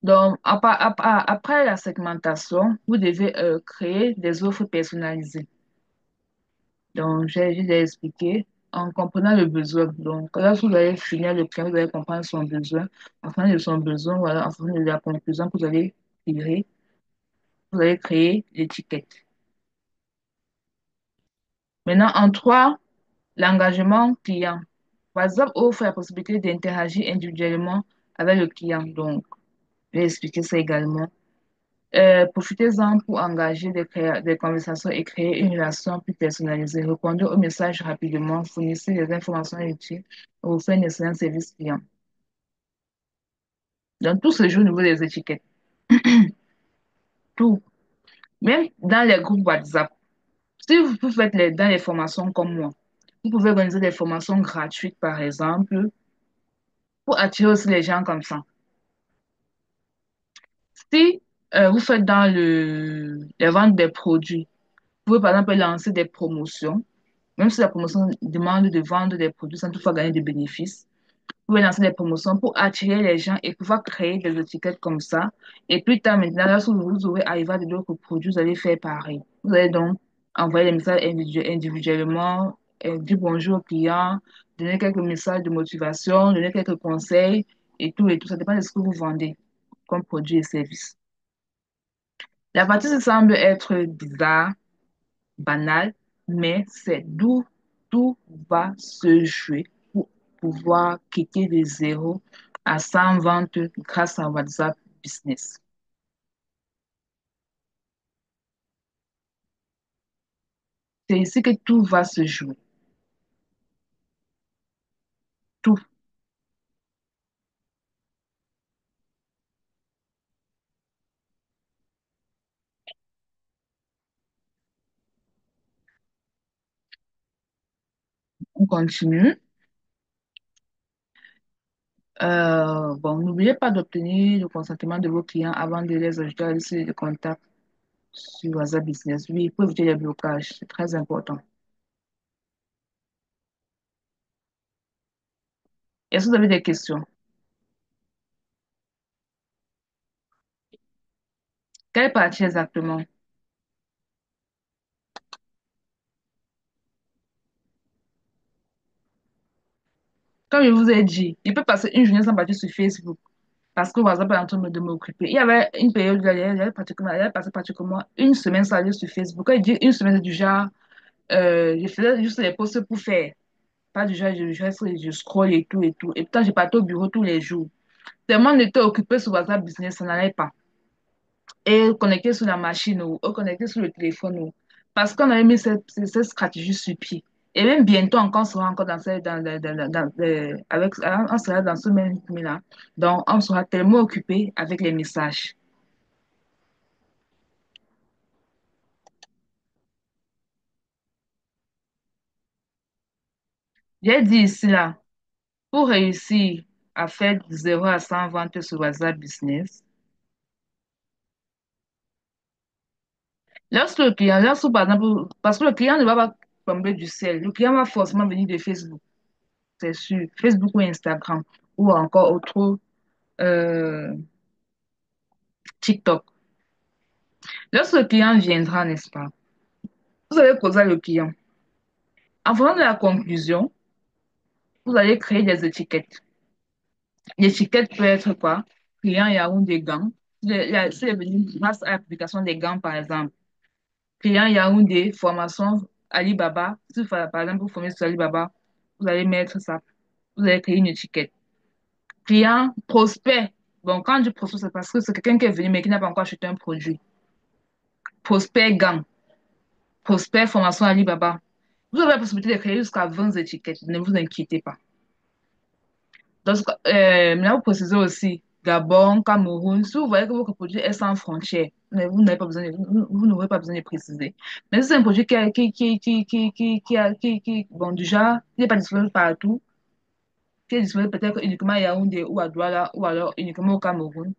Donc, après la segmentation, vous devez créer des offres personnalisées. Donc, j'ai déjà expliqué en comprenant le besoin. Donc, lorsque vous allez finir le client, vous allez comprendre son besoin. En fonction de son besoin, voilà, en fonction de la conclusion que vous allez tirer, vous allez créer l'étiquette. Maintenant, en trois, l'engagement client. WhatsApp offre la possibilité d'interagir individuellement avec le client. Donc, je vais expliquer ça également. Profitez-en pour engager des conversations et créer une relation plus personnalisée. Répondez aux messages rapidement, fournissez des informations utiles et offrez un excellent service client. Donc, tout se joue au niveau des étiquettes. Tout. Même dans les groupes WhatsApp. Si vous faites dans les formations comme moi, vous pouvez organiser des formations gratuites, par exemple, pour attirer aussi les gens comme ça. Si vous faites dans les ventes des produits, vous pouvez par exemple lancer des promotions. Même si la promotion demande de vendre des produits sans toutefois gagner de bénéfices, vous pouvez lancer des promotions pour attirer les gens et pouvoir créer des étiquettes comme ça. Et plus tard, maintenant, lorsque vous aurez arrivé à d'autres produits, vous allez faire pareil. Vous allez donc envoyer des messages individuellement, dire bonjour au client, donner quelques messages de motivation, donner quelques conseils et tout et tout. Ça dépend de ce que vous vendez comme produit et service. La partie semble être bizarre, banal, mais c'est d'où tout va se jouer pour pouvoir quitter de zéro à 100 ventes grâce à WhatsApp Business. C'est ici que tout va se jouer. Tout. On continue. Bon, n'oubliez pas d'obtenir le consentement de vos clients avant de les ajouter à la liste de contacts sur WhatsApp Business. Oui, pour éviter les blocages, c'est très important. Est-ce que vous avez des questions? Quelle partie exactement? Comme je vous ai dit, il peut passer une journée sans partir sur Facebook. Parce que WhatsApp est en train de m'occuper. Il y avait une période où j'avais passé pratiquement une semaine sans aller sur Facebook. Quand je dis une semaine, c'est du genre, je faisais juste les posts pour faire. Pas du genre, je scroll et tout et tout. Et pourtant, je partais au bureau tous les jours. Tellement on était occupé sur WhatsApp Business, ça n'allait pas. Et connecté sur la machine ou connecté sur le téléphone. Parce qu'on avait mis cette stratégie sur pied. Et même bientôt encore, on sera encore on sera dans ce même rythme-là. Donc, on sera tellement occupé avec les messages. J'ai dit ici, là, pour réussir à faire de 0 à 100 ventes sur WhatsApp Business, lorsque par exemple, parce que le client ne va pas tomber du ciel, le client va forcément venir de Facebook, c'est sûr, Facebook ou Instagram, ou encore autre euh, TikTok. Lorsque le client viendra, n'est-ce pas, vous allez poser le client. En fonction de la conclusion, vous allez créer des étiquettes. L'étiquette peut être quoi? Client Yaoundé gants. S'il est venu grâce à l'application des gants, par exemple. Client Yaoundé, formation Alibaba. Si, par exemple, vous formez sur Alibaba, vous allez mettre ça. Vous allez créer une étiquette. Client prospect. Bon, quand je dis prospect, c'est parce que c'est quelqu'un qui est venu mais qui n'a pas encore acheté un produit. Prospect gang, prospect formation Alibaba. Vous avez la possibilité de créer jusqu'à 20 étiquettes, ne vous inquiétez pas. Donc, maintenant, vous précisez aussi Gabon, Cameroun. Si vous voyez que votre produit est sans frontières, vous n'avez pas besoin vous n'aurez pas besoin de préciser. Mais si c'est un produit bon, déjà, il n'est pas disponible partout, qui est disponible peut-être uniquement à Yaoundé ou à Douala ou alors uniquement au Cameroun.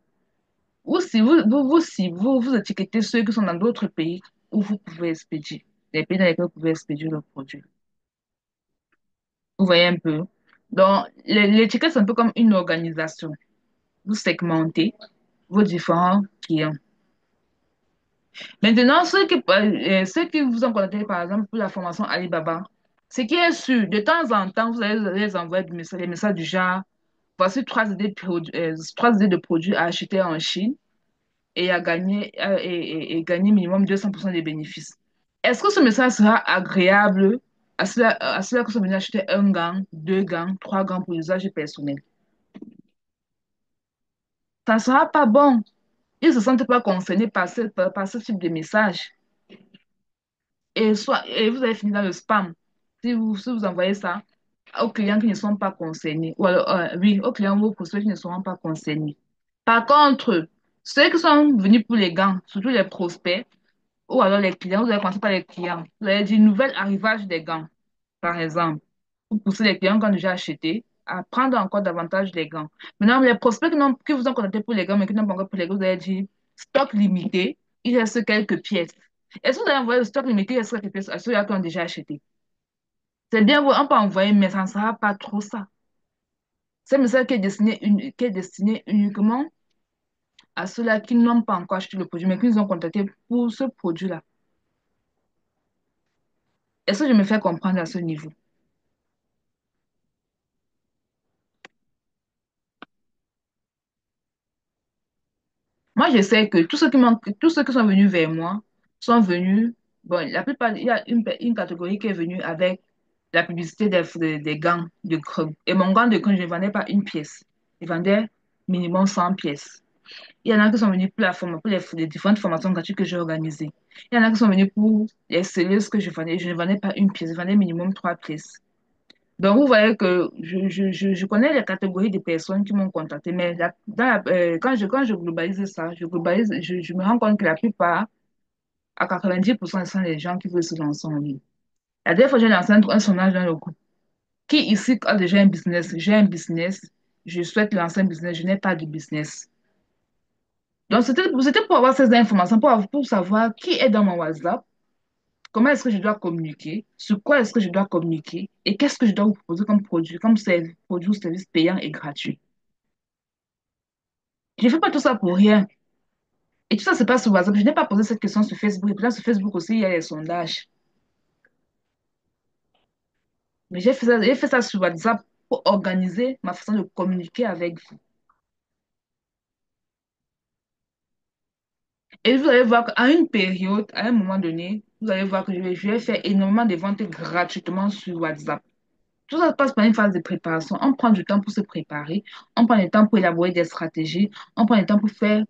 Ou si vous étiquetez ceux qui sont dans d'autres pays où vous pouvez expédier, les pays dans lesquels vous pouvez expédier le produit. Vous voyez un peu. Donc, l'étiquette, c'est un peu comme une organisation. Vous segmentez vos différents clients. Maintenant, ceux qui vous ont contacté, par exemple, pour la formation Alibaba, ce qui est sûr, de temps en temps, vous allez les envoyer des messages du genre, voici trois idées de produits à acheter en Chine et à gagner, et gagner minimum 200% des bénéfices. Est-ce que ce message sera agréable à ceux qui sont venus acheter un gant, deux gants, trois gants pour l'usage personnel? Ça ne sera pas bon. Ils ne se sentent pas concernés par ce type de message. Et vous allez finir dans le spam. Si vous envoyez ça aux clients qui ne sont pas concernés, ou alors, oui, aux clients ou aux prospects qui ne seront pas concernés. Par contre, ceux qui sont venus pour les gants, surtout les prospects, ou alors les clients, vous allez commencer par les clients. Vous allez dire nouvel arrivage des gants, par exemple. Vous poussez les clients qui ont déjà acheté à prendre encore davantage les gants. Maintenant, les prospects qui vous ont contacté pour les gants, mais qui n'ont pas encore pour les gants, vous allez dire stock limité, il reste quelques pièces. Est-ce que vous allez envoyer le stock limité, il reste quelques pièces à ceux-là qui ont déjà acheté? C'est bien, on peut envoyer, mais ça ne sera pas trop ça. C'est un message qui est destiné uniquement à ceux-là qui n'ont pas encore acheté le produit, mais qui nous ont contacté pour ce produit-là. Est-ce que je me fais comprendre à ce niveau? Moi, je sais que tous ceux qui sont venus vers moi sont venus. Bon, la plupart, il y a une catégorie qui est venue avec la publicité des gants de Krug. Et mon gant de Krug, je ne vendais pas une pièce. Je vendais minimum 100 pièces. Il y en a qui sont venus pour pour les différentes formations gratuites que j'ai organisées. Il y en a qui sont venus pour les selleuses que je vendais. Je ne vendais pas une pièce, je vendais minimum trois pièces. Donc, vous voyez que je connais les catégories de personnes qui m'ont contacté, mais quand je globalise ça, je me rends compte que la plupart, à 90%, ce sont les gens qui veulent se lancer en ligne. La dernière fois, j'ai lancé un sondage dans le groupe. Qui ici a déjà un business? J'ai un business, je souhaite lancer un business, je n'ai pas de business. Donc, c'était pour avoir ces informations, pour savoir qui est dans mon WhatsApp, comment est-ce que je dois communiquer, sur quoi est-ce que je dois communiquer et qu'est-ce que je dois vous proposer comme produit, produit ou service payant et gratuit. Je ne fais pas tout ça pour rien. Et tout ça se passe sur WhatsApp. Je n'ai pas posé cette question sur Facebook. Et puis là, sur Facebook aussi, il y a les sondages. Mais j'ai fait ça sur WhatsApp pour organiser ma façon de communiquer avec vous. Et vous allez voir qu'à une période, à un moment donné, vous allez voir que je vais faire énormément de ventes gratuitement sur WhatsApp. Tout ça passe par une phase de préparation. On prend du temps pour se préparer. On prend du temps pour élaborer des stratégies. On prend du temps pour faire,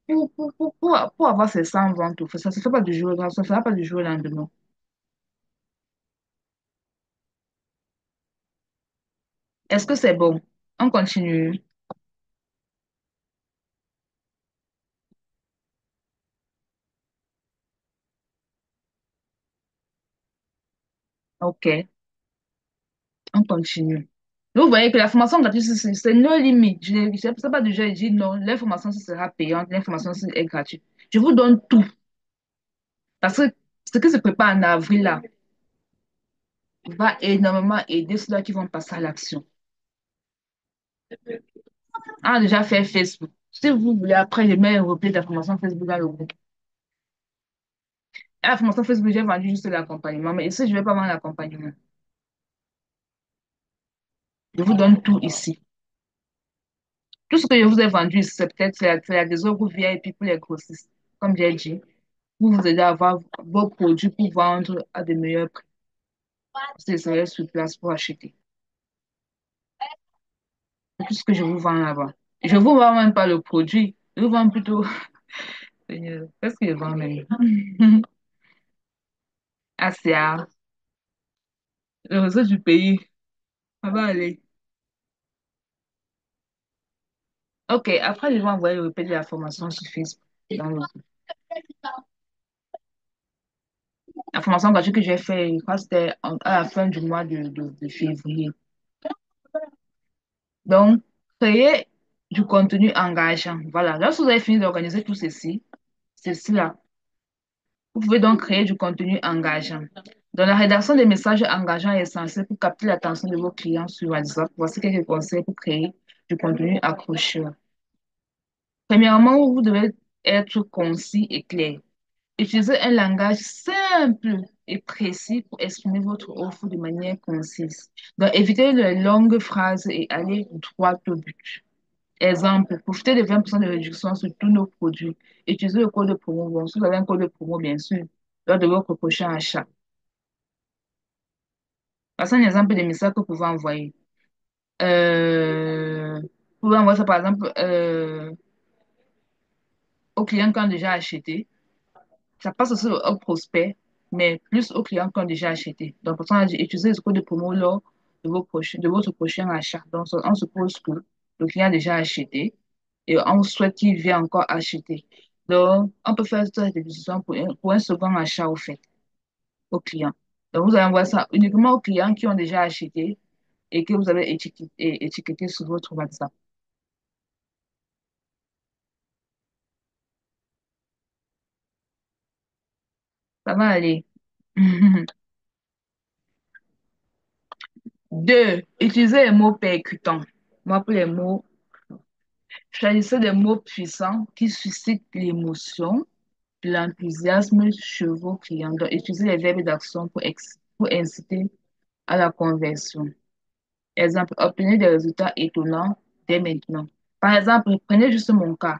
pour avoir ces 100 ventes. Ça ne se fait pas du jour au lendemain. Ça ne se fera pas du jour au lendemain. Est-ce que c'est bon? On continue. OK, on continue. Vous voyez que la formation gratuite, c'est nos limites. Je ne sais pas du genre, je dis non, l'information ce sera payante, l'information est gratuite. Je vous donne tout. Parce que ce qui se prépare en avril, là, va énormément aider ceux qui vont passer à l'action. On a déjà fait Facebook. Si vous voulez, après, je mets un replay de la formation Facebook dans le groupe. À la formation Facebook, j'ai vendu juste l'accompagnement. Mais ici, je ne vais pas vendre l'accompagnement. Je vous donne tout ici. Tout ce que je vous ai vendu ici, c'est peut-être c'est la des autres VIP pour les grossistes. Comme j'ai dit, pour vous aider à avoir vos produits pour vendre à de meilleurs prix. Vous serez sur place pour acheter. C'est tout ce que je vous vends là-bas. Je vous vends même pas le produit. Je vous vends plutôt. Seigneur, qu'est-ce que je vends même? ACA, le réseau du pays. Ça va aller. Ok, après, je vais envoyer le repas de la formation sur Facebook. Dans le- La formation gratuite que j'ai fait, je crois que c'était à la fin du mois de février. Donc, créer du contenu engageant. Voilà. Lorsque vous avez fini d'organiser tout ceci là, vous pouvez donc créer du contenu engageant. Dans la rédaction des messages engageants et essentiels pour capter l'attention de vos clients sur WhatsApp, voici quelques conseils pour créer du contenu accrocheur. Premièrement, vous devez être concis et clair. Utilisez un langage simple et précis pour exprimer votre offre de manière concise. Donc, évitez les longues phrases et allez droit au but. Exemple, profitez de 20% de réduction sur tous nos produits. Utilisez le code de promo. Bon, si vous avez un code de promo, bien sûr, lors de votre prochain achat. Voici un exemple des messages que vous pouvez envoyer. Vous pouvez envoyer ça, par exemple, aux clients qui ont déjà acheté. Ça passe aussi au prospect, mais plus aux clients qui ont déjà acheté. Donc, pour ça, on a dit, utilisez ce code de promo lors de votre prochain achat. Donc, on suppose que le client a déjà acheté et on souhaite qu'il vienne encore acheter. Donc, on peut faire cette décision pour un second achat au fait, au client. Donc, vous allez envoyer ça uniquement aux clients qui ont déjà acheté et que vous avez étiqueté sur votre WhatsApp. Ça va aller. Deux, utilisez les mots percutants. Moi, pour les mots, choisissez des mots puissants qui suscitent l'émotion, l'enthousiasme chez vos clients. Donc, utilisez les verbes d'action pour inciter à la conversion. Exemple, obtenez des résultats étonnants dès maintenant. Par exemple, prenez juste mon cas,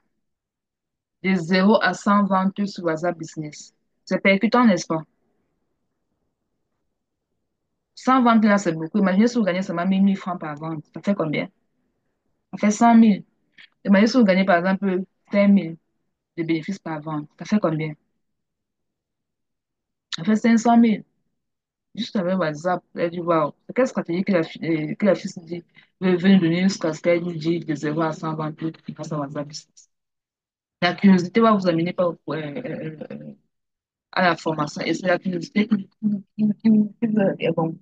de 0 à 100 ventes sur WhatsApp Business. C'est percutant, n'est-ce pas? 100 ventes là, c'est beaucoup. Imaginez si vous gagnez seulement 1 000 francs par vente. Ça fait combien? Ça fait 100 000. Imaginez si vous gagnez par exemple 5 000 de bénéfices par vente. Ça fait combien? Ça fait 500 000. Juste avec WhatsApp, elle a dit, waouh, c'est quelle stratégie que la fille se dit, veut nous donner une casquette, nous dit de 0 à 100 ventes grâce à WhatsApp Business. La curiosité va vous amener à la formation. Et c'est la curiosité bon,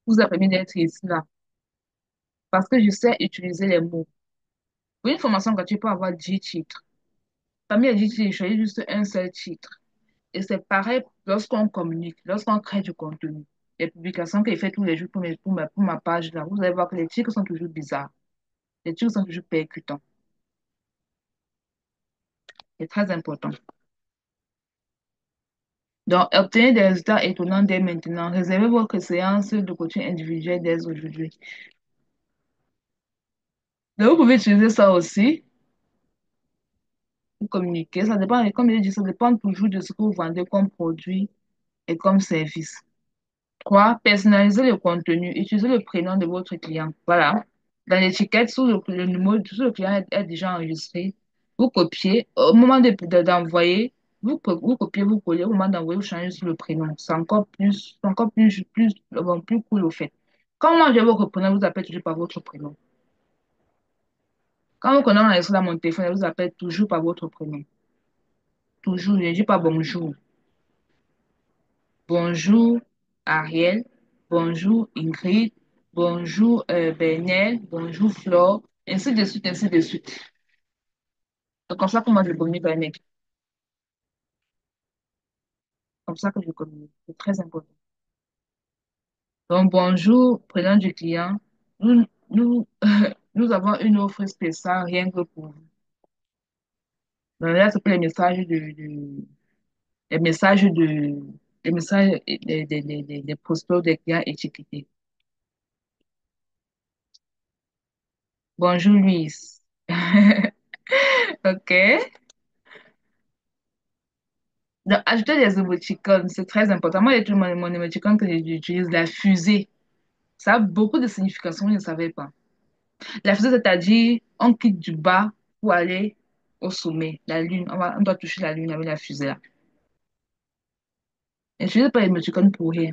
vous a permis d'être ici là. Parce que je sais utiliser les mots. Pour une formation gratuite, tu peux avoir 10 titres. Parmi les 10 titres, je choisis juste un seul titre. Et c'est pareil lorsqu'on communique, lorsqu'on crée du contenu. Les publications que je fais tous les jours pour ma page là, vous allez voir que les titres sont toujours bizarres. Les titres sont toujours percutants. C'est très important. Donc, obtenez des résultats étonnants dès maintenant. Réservez votre séance de coaching individuel dès aujourd'hui. Donc, vous pouvez utiliser ça aussi pour communiquer. Ça dépend, comme je dis, ça dépend toujours de ce que vous vendez comme produit et comme service. Trois, personnalisez le contenu. Utilisez le prénom de votre client. Voilà. Dans l'étiquette, sous le numéro, sous le client est déjà enregistré. Vous copiez. Au moment d'envoyer, vous copiez, vous collez. Au moment d'envoyer, vous changez sur le prénom. C'est encore bon, plus cool au fait. Quand moi, je votre prénom, vous appelle toujours par votre prénom. Quand vous connaissez enregistré dans mon téléphone, je vous appelle toujours par votre prénom. Toujours. Je ne dis pas bonjour. Bonjour Ariel, bonjour Ingrid, bonjour Bernel, bonjour Flore, ainsi de suite, ainsi de suite. C'est comme ça que moi je communique avec mes clients. Comme ça que je communique. C'est très important. Donc, bonjour, prénom du client. Nous, nous avons une offre spéciale rien que pour vous. Donc là, c'est pour les messages de, les messages des prospects des clients étiquetés. Bonjour Louise. OK. Donc, ajouter des émoticônes, c'est très important. Moi, il y a mon émoticône que j'utilise, la fusée. Ça a beaucoup de significations, je ne savais pas. La fusée, c'est-à-dire, On quitte du bas pour aller au sommet, la lune. On doit toucher la lune avec la fusée là. Et je ne pas émoticône pour rien.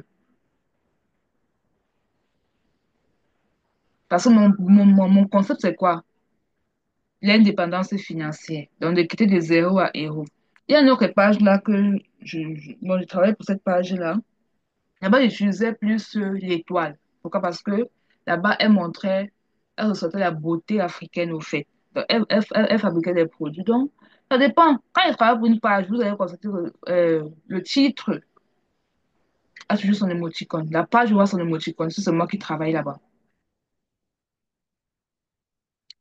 Parce que mon concept, c'est quoi? L'indépendance financière. Donc, de quitter de zéro à héros. Il y a une autre page là que bon, je travaille pour cette page-là. Là-bas, j'utilisais plus l'étoile. Pourquoi? Parce que là-bas, elle ressortait la beauté africaine au fait. Donc, elle fabriquait des produits. Donc, ça dépend. Quand il travaille pour une page, vous allez constater que le titre a toujours son émoticône. La page voit son émoticône. C'est moi qui travaille là-bas.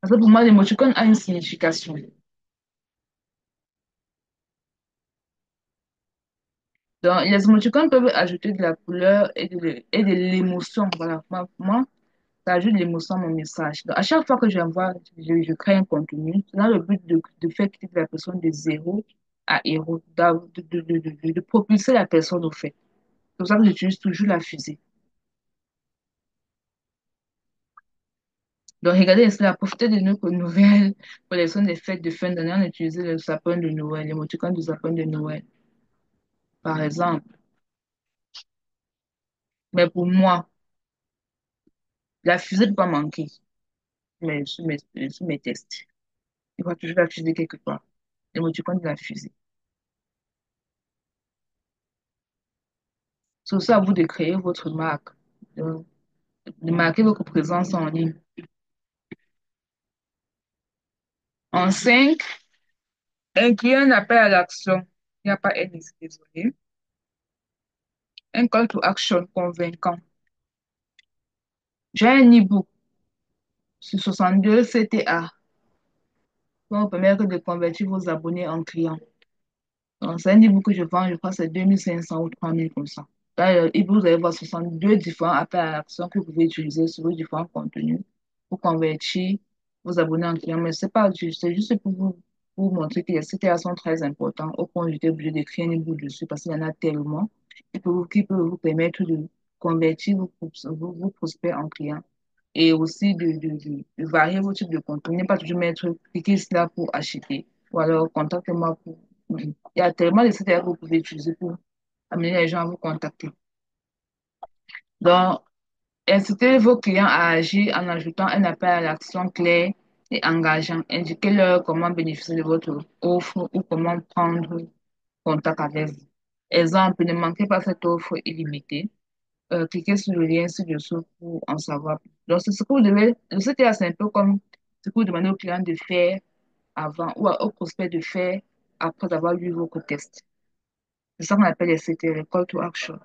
Parce que pour moi, l'émoticône a une signification. Donc, les émoticônes peuvent ajouter de la couleur et de l'émotion. Voilà. Moi, ça ajoute de l'émotion à mon message. Donc, à chaque fois que je crée un contenu, c'est dans le but de faire quitter la personne de zéro à héros, de propulser la personne au fait. C'est pour ça que j'utilise toujours la fusée. Donc, regardez, c'est la profiter de nos nouvelles pour les sons des fêtes de fin d'année, on utilise le sapin de Noël, l'émoticône du sapin de Noël, par exemple. Mais pour moi, la fusée ne peut pas manquer sur mes tests. Il va toujours la fusée quelque part. L'émoticône de la fusée. C'est aussi à vous de créer votre marque, de marquer votre présence en ligne. En 5, incluez un appel à l'action. Il n'y a pas N ici, désolé. Un call to action convaincant. J'ai un e-book sur 62 CTA qui va vous permettre de convertir vos abonnés en clients. Donc, c'est un e-book que je vends, je crois que c'est 2500 ou 3000 comme ça. Dans l'e-book, vous allez voir 62 différents appels à l'action que vous pouvez utiliser sur vos différents contenus pour convertir vos abonnés en clients. Mais c'est pas, c'est juste pour vous montrer que les CTA sont très importants au point où j'étais obligée d'écrire un e-book dessus parce qu'il y en a tellement qui peuvent vous permettre de convertir vos prospects en clients et aussi de varier vos types de contenu. Ne pas toujours mettre cliquez là pour acheter ou alors contactez-moi pour. Il y a tellement de sites que vous pouvez utiliser pour amener les gens à vous contacter. Donc, incitez vos clients à agir en ajoutant un appel à l'action clair et engageant. Indiquez-leur comment bénéficier de votre offre ou comment prendre contact avec vous. Exemple, ne manquez pas cette offre illimitée. Cliquez sur le lien ci-dessous pour en savoir plus. Donc, c'est ce que vous devez. Le CTA, c'est un peu comme ce que vous demandez aux clients de faire avant ou aux prospects de faire après avoir lu vos tests. C'est ça qu'on appelle les CTA, les call to action.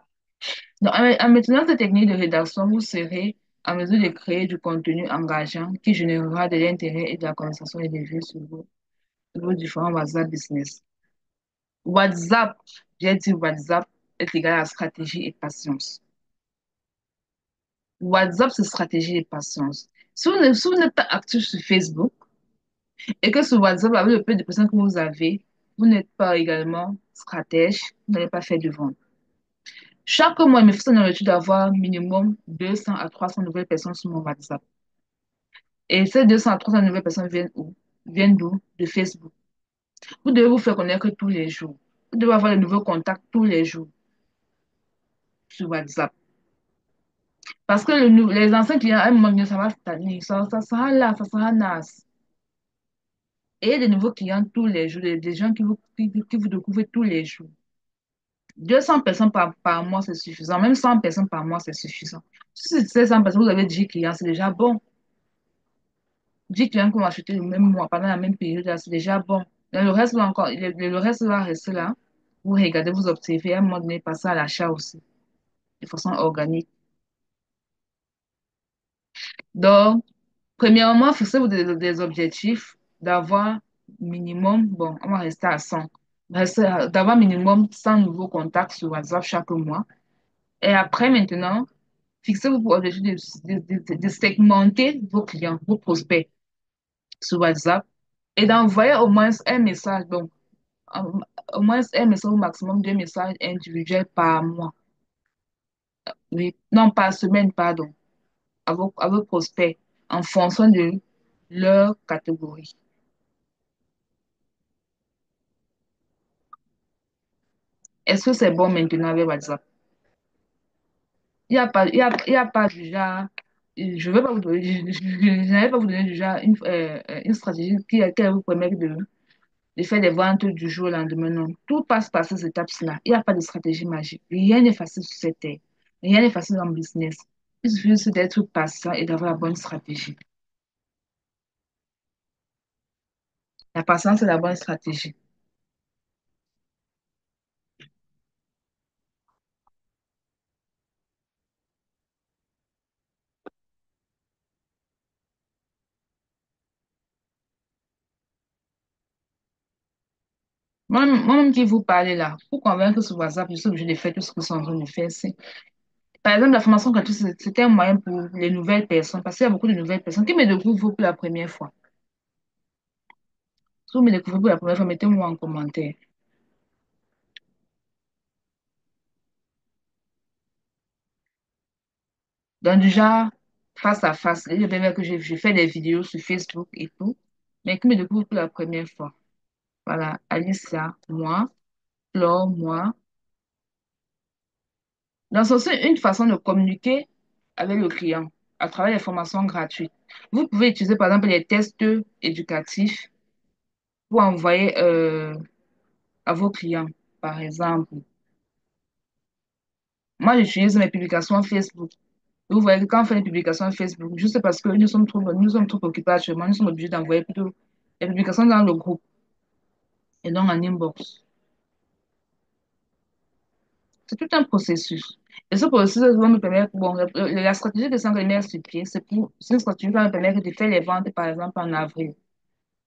Donc, en maintenant cette technique de rédaction, vous serez en mesure de créer du contenu engageant qui générera de l'intérêt et de la conversation élevée sur vos différents WhatsApp business. WhatsApp, j'ai dit WhatsApp est égal à stratégie et patience. WhatsApp, c'est stratégie et patience. Si vous n'êtes pas actif sur Facebook et que sur WhatsApp, avec le peu de personnes que vous avez, vous n'êtes pas également stratège, vous n'allez pas faire de vente. Chaque mois, il me faut une étude d'avoir minimum 200 à 300 nouvelles personnes sur mon WhatsApp. Et ces 200 à 300 nouvelles personnes viennent où? Viennent d'où? De Facebook. Vous devez vous faire connaître tous les jours. Vous devez avoir de nouveaux contacts tous les jours sur WhatsApp. Parce que les anciens clients, à un moment donné, ça va se tanner. Ça sera là, ça sera naze. Et des nouveaux clients tous les jours, des gens qui vous découvrent tous les jours. 200 personnes par mois, c'est suffisant. Même 100 personnes par mois, c'est suffisant. Si c'est 100 personnes, vous avez 10 clients, c'est déjà bon. 10 clients qui vont acheter le même mois, pendant la même période, là, c'est déjà bon. Et le reste va encore, le reste va rester là. Vous regardez, vous observez, à un moment donné, passer à l'achat aussi, de façon organique. Donc, premièrement, fixez-vous des objectifs d'avoir minimum, bon, on va rester à 100, d'avoir minimum 100 nouveaux contacts sur WhatsApp chaque mois. Et après, maintenant, fixez-vous pour objectif de segmenter vos clients, vos prospects sur WhatsApp et d'envoyer au moins un message, donc au au moins un message au maximum deux messages individuels par mois. Oui, non, par semaine, pardon, à vos prospects en fonction de leur catégorie. Est-ce que c'est bon maintenant avec WhatsApp? Il y a pas du genre, je vais pas vous donner, je n'avais pas vous donner du genre une stratégie qui va vous permettre de faire des ventes du jour au lendemain. Non, tout passe par ces étapes-là. Il n'y a pas de stratégie magique. Rien n'est facile sur cette terre. Rien n'est facile en business. Il suffit juste d'être patient et d'avoir la bonne stratégie. La patience est la bonne stratégie. Moi-même qui vous parle là, pour convaincre sur WhatsApp, je suis obligée de faire tout ce que je suis en train de faire. Par exemple, la formation gratuite, c'était un moyen pour les nouvelles personnes, parce qu'il y a beaucoup de nouvelles personnes qui me découvrent pour la première fois. Si vous me découvrez pour la première fois, mettez-moi en commentaire. Donc, du genre, face à face, il y a bien que j'ai fait des vidéos sur Facebook et tout, mais qui me découvrent pour la première fois. Voilà, Alicia, moi, Flore, moi. Donc, c'est aussi une façon de communiquer avec le client à travers les formations gratuites. Vous pouvez utiliser, par exemple, les tests éducatifs pour envoyer à vos clients, par exemple. Moi, j'utilise mes publications Facebook. Vous voyez que quand on fait des publications Facebook, juste parce que nous sommes trop occupés actuellement, nous sommes obligés d'envoyer plutôt les publications dans le groupe et donc en inbox. C'est tout un processus. Et ce processus va me permettre, bon, la stratégie de 5 mettre sur pied, c'est une stratégie qui va me permettre de faire les ventes, par exemple, en avril.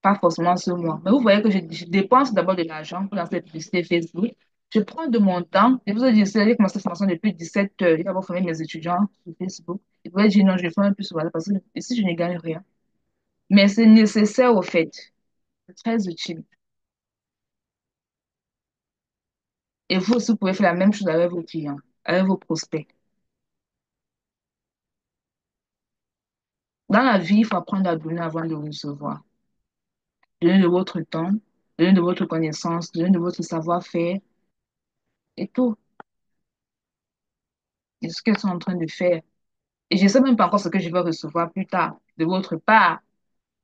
Pas forcément ce mois. Mais vous voyez que je dépense d'abord de l'argent pour lancer la publicité Facebook. Je prends de mon temps. Je vous ai dit, j'ai commencé cette formation depuis 17 heures. J'ai d'abord formé mes étudiants sur Facebook. Je pourrais dire non, je fais un peu sur WhatsApp parce que ici, je ne gagne rien. Mais c'est nécessaire au fait. C'est très utile. Et vous aussi, vous pouvez faire la même chose avec vos clients, avec vos prospects. Dans la vie, il faut apprendre à donner avant de recevoir. Donner de votre temps, donner de votre connaissance, donner de votre savoir-faire et tout. C'est ce qu'ils sont en train de faire. Et je ne sais même pas encore ce que je vais recevoir plus tard de votre part.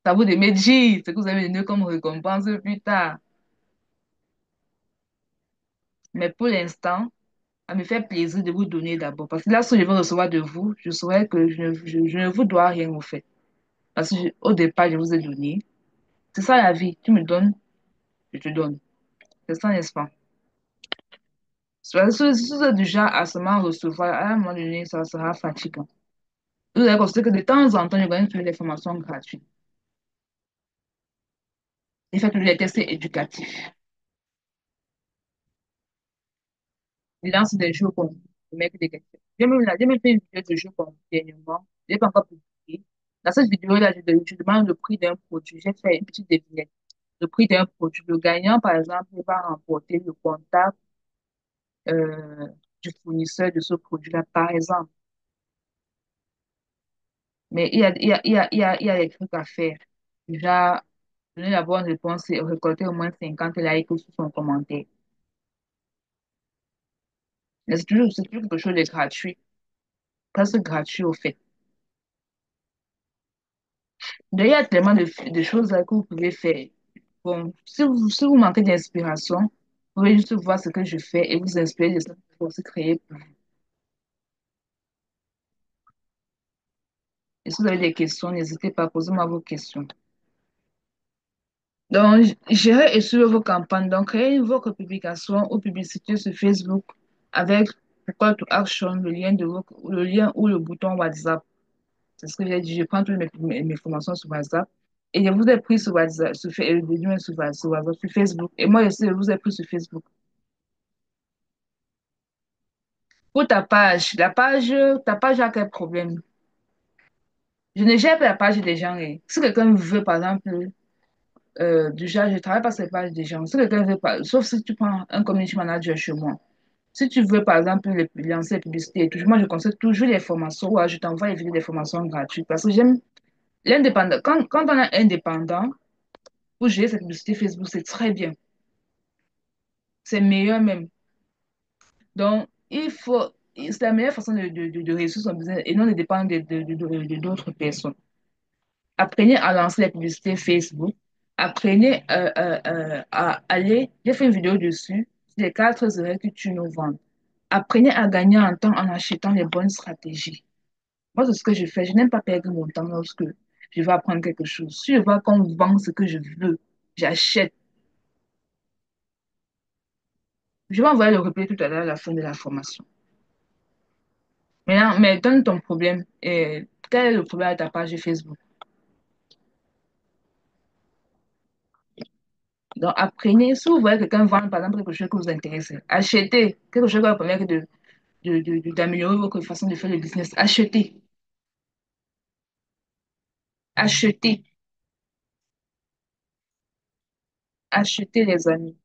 C'est à vous de me dire ce que vous avez donné comme récompense plus tard. Mais pour l'instant, ça me fait plaisir de vous donner d'abord. Parce que là, ce que je vais recevoir de vous, je saurais que je ne vous dois rien au fait. Parce que au départ, je vous ai donné. C'est ça la vie. Tu me donnes, je te donne. C'est ça, n'est-ce pas? Parce que si vous êtes du genre à seulement recevoir, à un moment donné, ça sera fatigant. Vous allez constater que de temps en temps, je gagne toujours des formations gratuites. Je fais toujours des tests éducatifs. Je lance des jeux pour mettre des questions. J'ai même fait une vidéo de jeu comme dernièrement. Je n'ai pas encore publié. Dans cette vidéo-là, je demande le prix d'un produit. J'ai fait une petite devinette. Le prix d'un produit. Le gagnant, par exemple, il va remporter le contact euh, du fournisseur de ce produit-là, par exemple. Mais il y a des trucs à faire. Déjà, donner la bonne réponse et récolter au moins 50 likes sous son commentaire. Mais c'est toujours quelque chose de gratuit. Presque gratuit, au fait. Donc, il y a tellement de choses là que vous pouvez faire. Bon, si vous manquez d'inspiration, vous pouvez juste voir ce que je fais et vous inspirer de ça pour aussi créer pour vous. Et si vous avez des questions, n'hésitez pas à poser moi vos questions. Donc, gérer et suivre vos campagnes. Donc, créez votre publication ou publicité sur Facebook avec le call to action, le lien ou le bouton WhatsApp. C'est ce que j'ai dit. Je prends toutes mes formations sur WhatsApp. Et je vous ai pris sur WhatsApp, sur WhatsApp, sur Facebook. Et moi aussi, je vous ai pris sur Facebook. Pour ta page a quel problème? Je ne gère pas la page des gens. Eh. Si quelqu'un veut, par exemple, du genre, je ne travaille pas sur la page des gens. Si quelqu'un veut pas, sauf si tu prends un community manager chez moi. Si tu veux, par exemple, lancer les publicités et tout, moi, je conseille toujours les formations ou alors je t'envoie les vidéos des formations gratuites parce que j'aime L'indépendant, quand on est indépendant, pour gérer sa publicité Facebook, c'est très bien. C'est meilleur même. Donc, c'est la meilleure façon de réussir son business et non de dépendre d'autres personnes. Apprenez à lancer la publicité Facebook. Apprenez à aller. J'ai fait une vidéo dessus sur les quatre erreurs que tu nous vends. Apprenez à gagner en temps en achetant les bonnes stratégies. Moi, c'est ce que je fais. Je n'aime pas perdre mon temps lorsque je vais apprendre quelque chose. Si je vois qu'on vend ce que je veux, j'achète. Je vais envoyer le replay tout à l'heure à la fin de la formation. Maintenant, mais donne ton problème. Et quel est le problème à ta page Facebook? Donc, apprenez. Si vous voyez quelqu'un vendre, par exemple, quelque chose que vous intéresse, achetez. Quelque chose qui va permettre d'améliorer votre façon de faire le business. Achetez. Achetez. Achetez, les amis.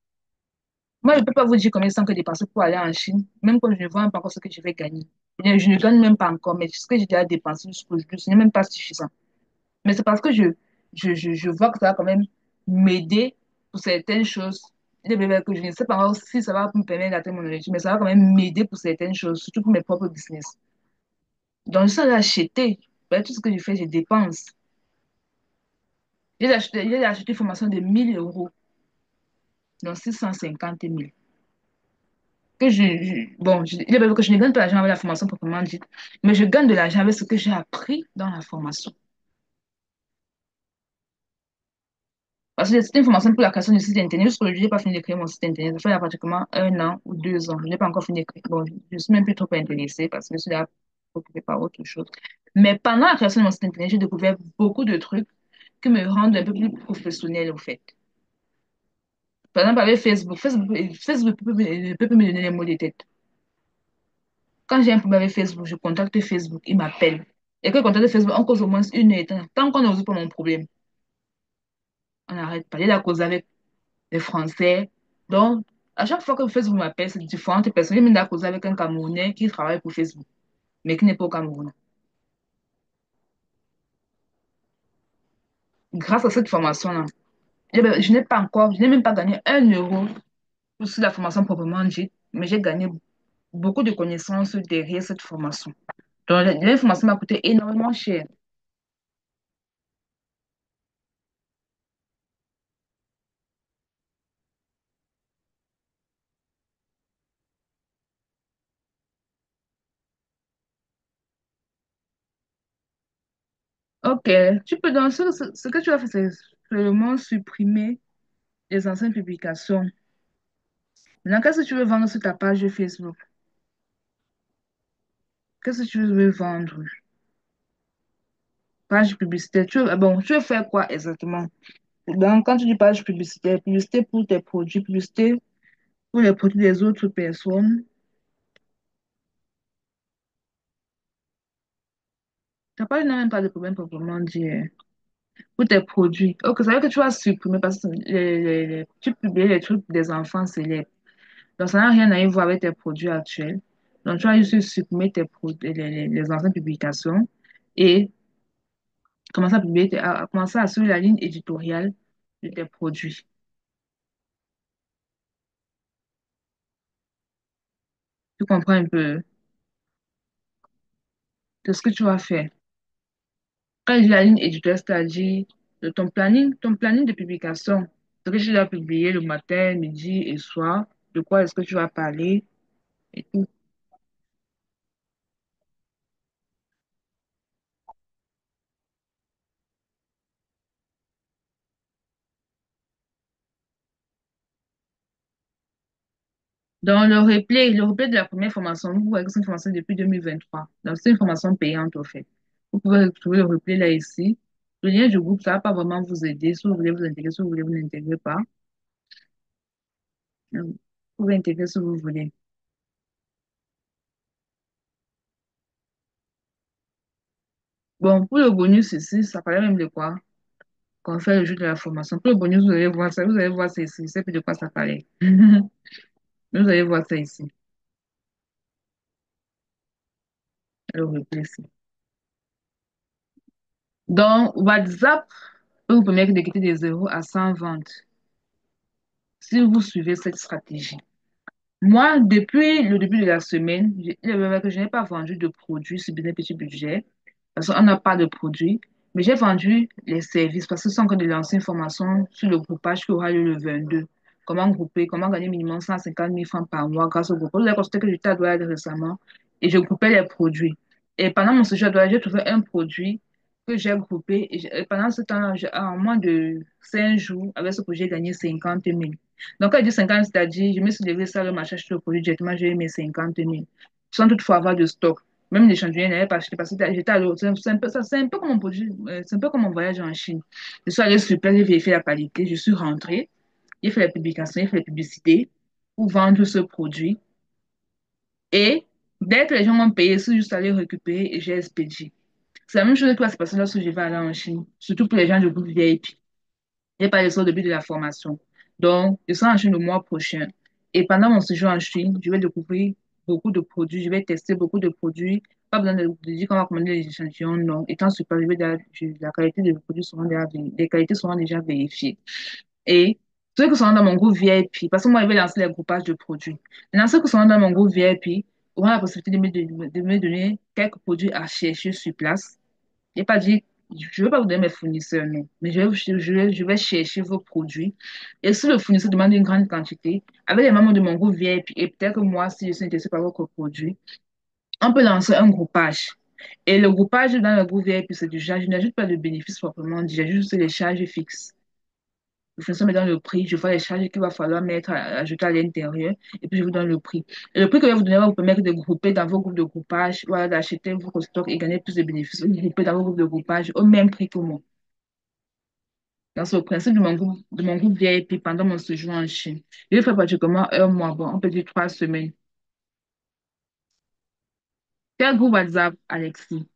Moi, je ne peux pas vous dire combien de temps que j'ai dépensé pour aller en Chine, même quand je ne vois pas encore ce que je vais gagner. Je ne gagne même pas encore, mais ce que j'ai déjà dépensé jusqu'aujourd'hui, ce n'est même pas suffisant. Mais c'est parce que je vois que ça va quand même m'aider pour certaines choses. Que je ne sais pas encore si ça va me permettre d'atteindre mon objectif, mais ça va quand même m'aider pour certaines choses, surtout pour mes propres business. Donc, je suis allée acheter. Ben, tout ce que je fais, je dépense. J'ai acheté une formation de 1 000 euros, donc 650 000. Il est vrai que je ne gagne pas l'argent avec la formation proprement dite, mais je gagne de l'argent avec ce que j'ai appris dans la formation. Parce que c'était une formation pour la création du site internet. Jusqu'aujourd'hui, je n'ai pas fini de créer mon site internet. Ça fait là pratiquement 1 an ou 2 ans. Je n'ai pas encore fini de créer. Bon, je ne suis même plus trop intéressée parce que je suis là occupée par autre chose. Mais pendant la création de mon site internet, j'ai découvert beaucoup de trucs qui me rendent un peu plus professionnelle, au fait. Par exemple, avec Facebook peut me donner les mots de tête. Quand j'ai un problème avec Facebook, je contacte Facebook, il m'appelle. Et quand je contacte Facebook, on cause au moins 1 heure. Tant qu'on ne résout pas mon problème, on n'arrête pas. Il a causé avec les Français. Donc, à chaque fois que Facebook m'appelle, c'est différentes personnes. J'ai même à causer avec un Camerounais qui travaille pour Facebook, mais qui n'est pas au Cameroun. Grâce à cette formation-là, je n'ai même pas gagné 1 euro sur la formation proprement dite, mais j'ai gagné beaucoup de connaissances derrière cette formation. Donc, l'information m'a coûté énormément cher. Ok, tu peux donc, ce que tu as fait, c'est seulement supprimer les anciennes publications. Maintenant, qu'est-ce que tu veux vendre sur ta page Facebook? Qu'est-ce que tu veux vendre? Page publicitaire. Tu veux faire quoi exactement? Donc, quand tu dis page publicitaire, publicité pour tes produits, publicité pour les produits des autres personnes. Ta page n'a même pas de problème proprement dit. Pour tes produits. Ok, ça veut dire que tu vas supprimer parce que tu publies les trucs des enfants célèbres. Donc, ça n'a rien à y voir avec tes produits actuels. Donc, tu vas juste supprimer les anciennes publications et commencer à suivre la ligne éditoriale de tes produits. Tu comprends un peu de ce que tu vas faire. Quand je dis la ligne éditoriale, c'est-à-dire de ton planning de publication. Ce que tu dois publier le matin, midi et soir, de quoi est-ce que tu vas parler et tout. Dans le replay de la première formation, vous voyez que c'est une formation depuis 2023. Donc, c'est une formation payante, au fait. Vous pouvez retrouver le replay là ici. Le lien du groupe, ça va pas vraiment vous aider. Si vous voulez vous intégrer, si vous voulez vous n'intégrer pas. Vous pouvez intégrer si vous voulez. Bon, pour le bonus ici, ça parlait même de quoi? Qu'on fait le jeu de la formation. Pour le bonus, vous allez voir ça. Vous allez voir ça ici. Je sais plus de quoi ça parlait. Vous allez voir ça ici. Le replay ici. Donc, WhatsApp peut vous permettre de quitter de 0 à 100 ventes si vous suivez cette stratégie. Moi, depuis le début de la semaine, il est vrai que je n'ai pas vendu de produits sur un petit budget parce qu'on n'a pas de produits, mais j'ai vendu les services parce que c'est encore de lancer une formation sur le groupage qui aura lieu le 22. Comment grouper, comment gagner minimum 150 000 francs par mois grâce au groupe. Vous avez constaté que j'étais à Douala récemment et je groupais les produits. Et pendant mon séjour à Douala, j'ai trouvé un produit que j'ai groupé et pendant ce temps, en moins de 5 jours, avec ce projet, j'ai gagné 50 000. Donc, quand je dis 50, c'est-à-dire, je me suis levé ça, le marché, acheté le produit directement, j'ai eu mes 50 000 sans toutefois avoir de stock. Même les champignons, je n'avais pas acheté parce que j'étais à l'autre. C'est un peu ça, c'est un peu comme mon produit, c'est un peu comme mon voyage en Chine. Je suis allée sur place, j'ai vérifié la qualité, je suis rentrée, j'ai fait la publication, j'ai fait la publicité pour vendre ce produit. Et dès que les gens m'ont payé, je suis juste allée récupérer et j'ai expédié. C'est la même chose qui va se passer lorsque je vais aller en Chine, surtout pour les gens du groupe VIP. J'ai pas le au début de la formation. Donc, je serai en Chine le mois prochain. Et pendant mon séjour en Chine, je vais découvrir beaucoup de produits. Je vais tester beaucoup de produits. Pas besoin de dire qu'on va commander les échantillons, non. Étant supervisé, la qualité des produits seront déjà, les qualités seront déjà vérifiées. Et ceux qui sont dans mon groupe VIP, parce que moi, je vais lancer les groupages de produits. Maintenant, ceux qui sont dans mon groupe VIP auront la possibilité de me donner quelques produits à chercher sur place. J'ai pas dit, je ne vais pas vous donner mes fournisseurs, non. Mais je vais chercher vos produits. Et si le fournisseur demande une grande quantité, avec les membres de mon groupe VIP, et peut-être que moi, si je suis intéressé par votre produit, on peut lancer un groupage. Et le groupage dans le groupe VIP, c'est du genre, je n'ajoute pas de bénéfices proprement dit, j'ajoute juste les charges fixes. Le fournisseur me donne le prix, je vois les charges qu'il va falloir mettre, ajouter à l'intérieur, et puis je vous donne le prix. Et le prix que je vais vous donner va vous permettre de grouper dans vos groupes de groupage, voilà, d'acheter vos stocks et gagner plus de bénéfices. Vous groupez dans vos groupes de groupage au même prix que moi. Donc, c'est le principe de mon groupe VIP pendant mon séjour en Chine. Il fait pratiquement un mois, bon, on peut dire 3 semaines. Quel groupe WhatsApp, Alexis?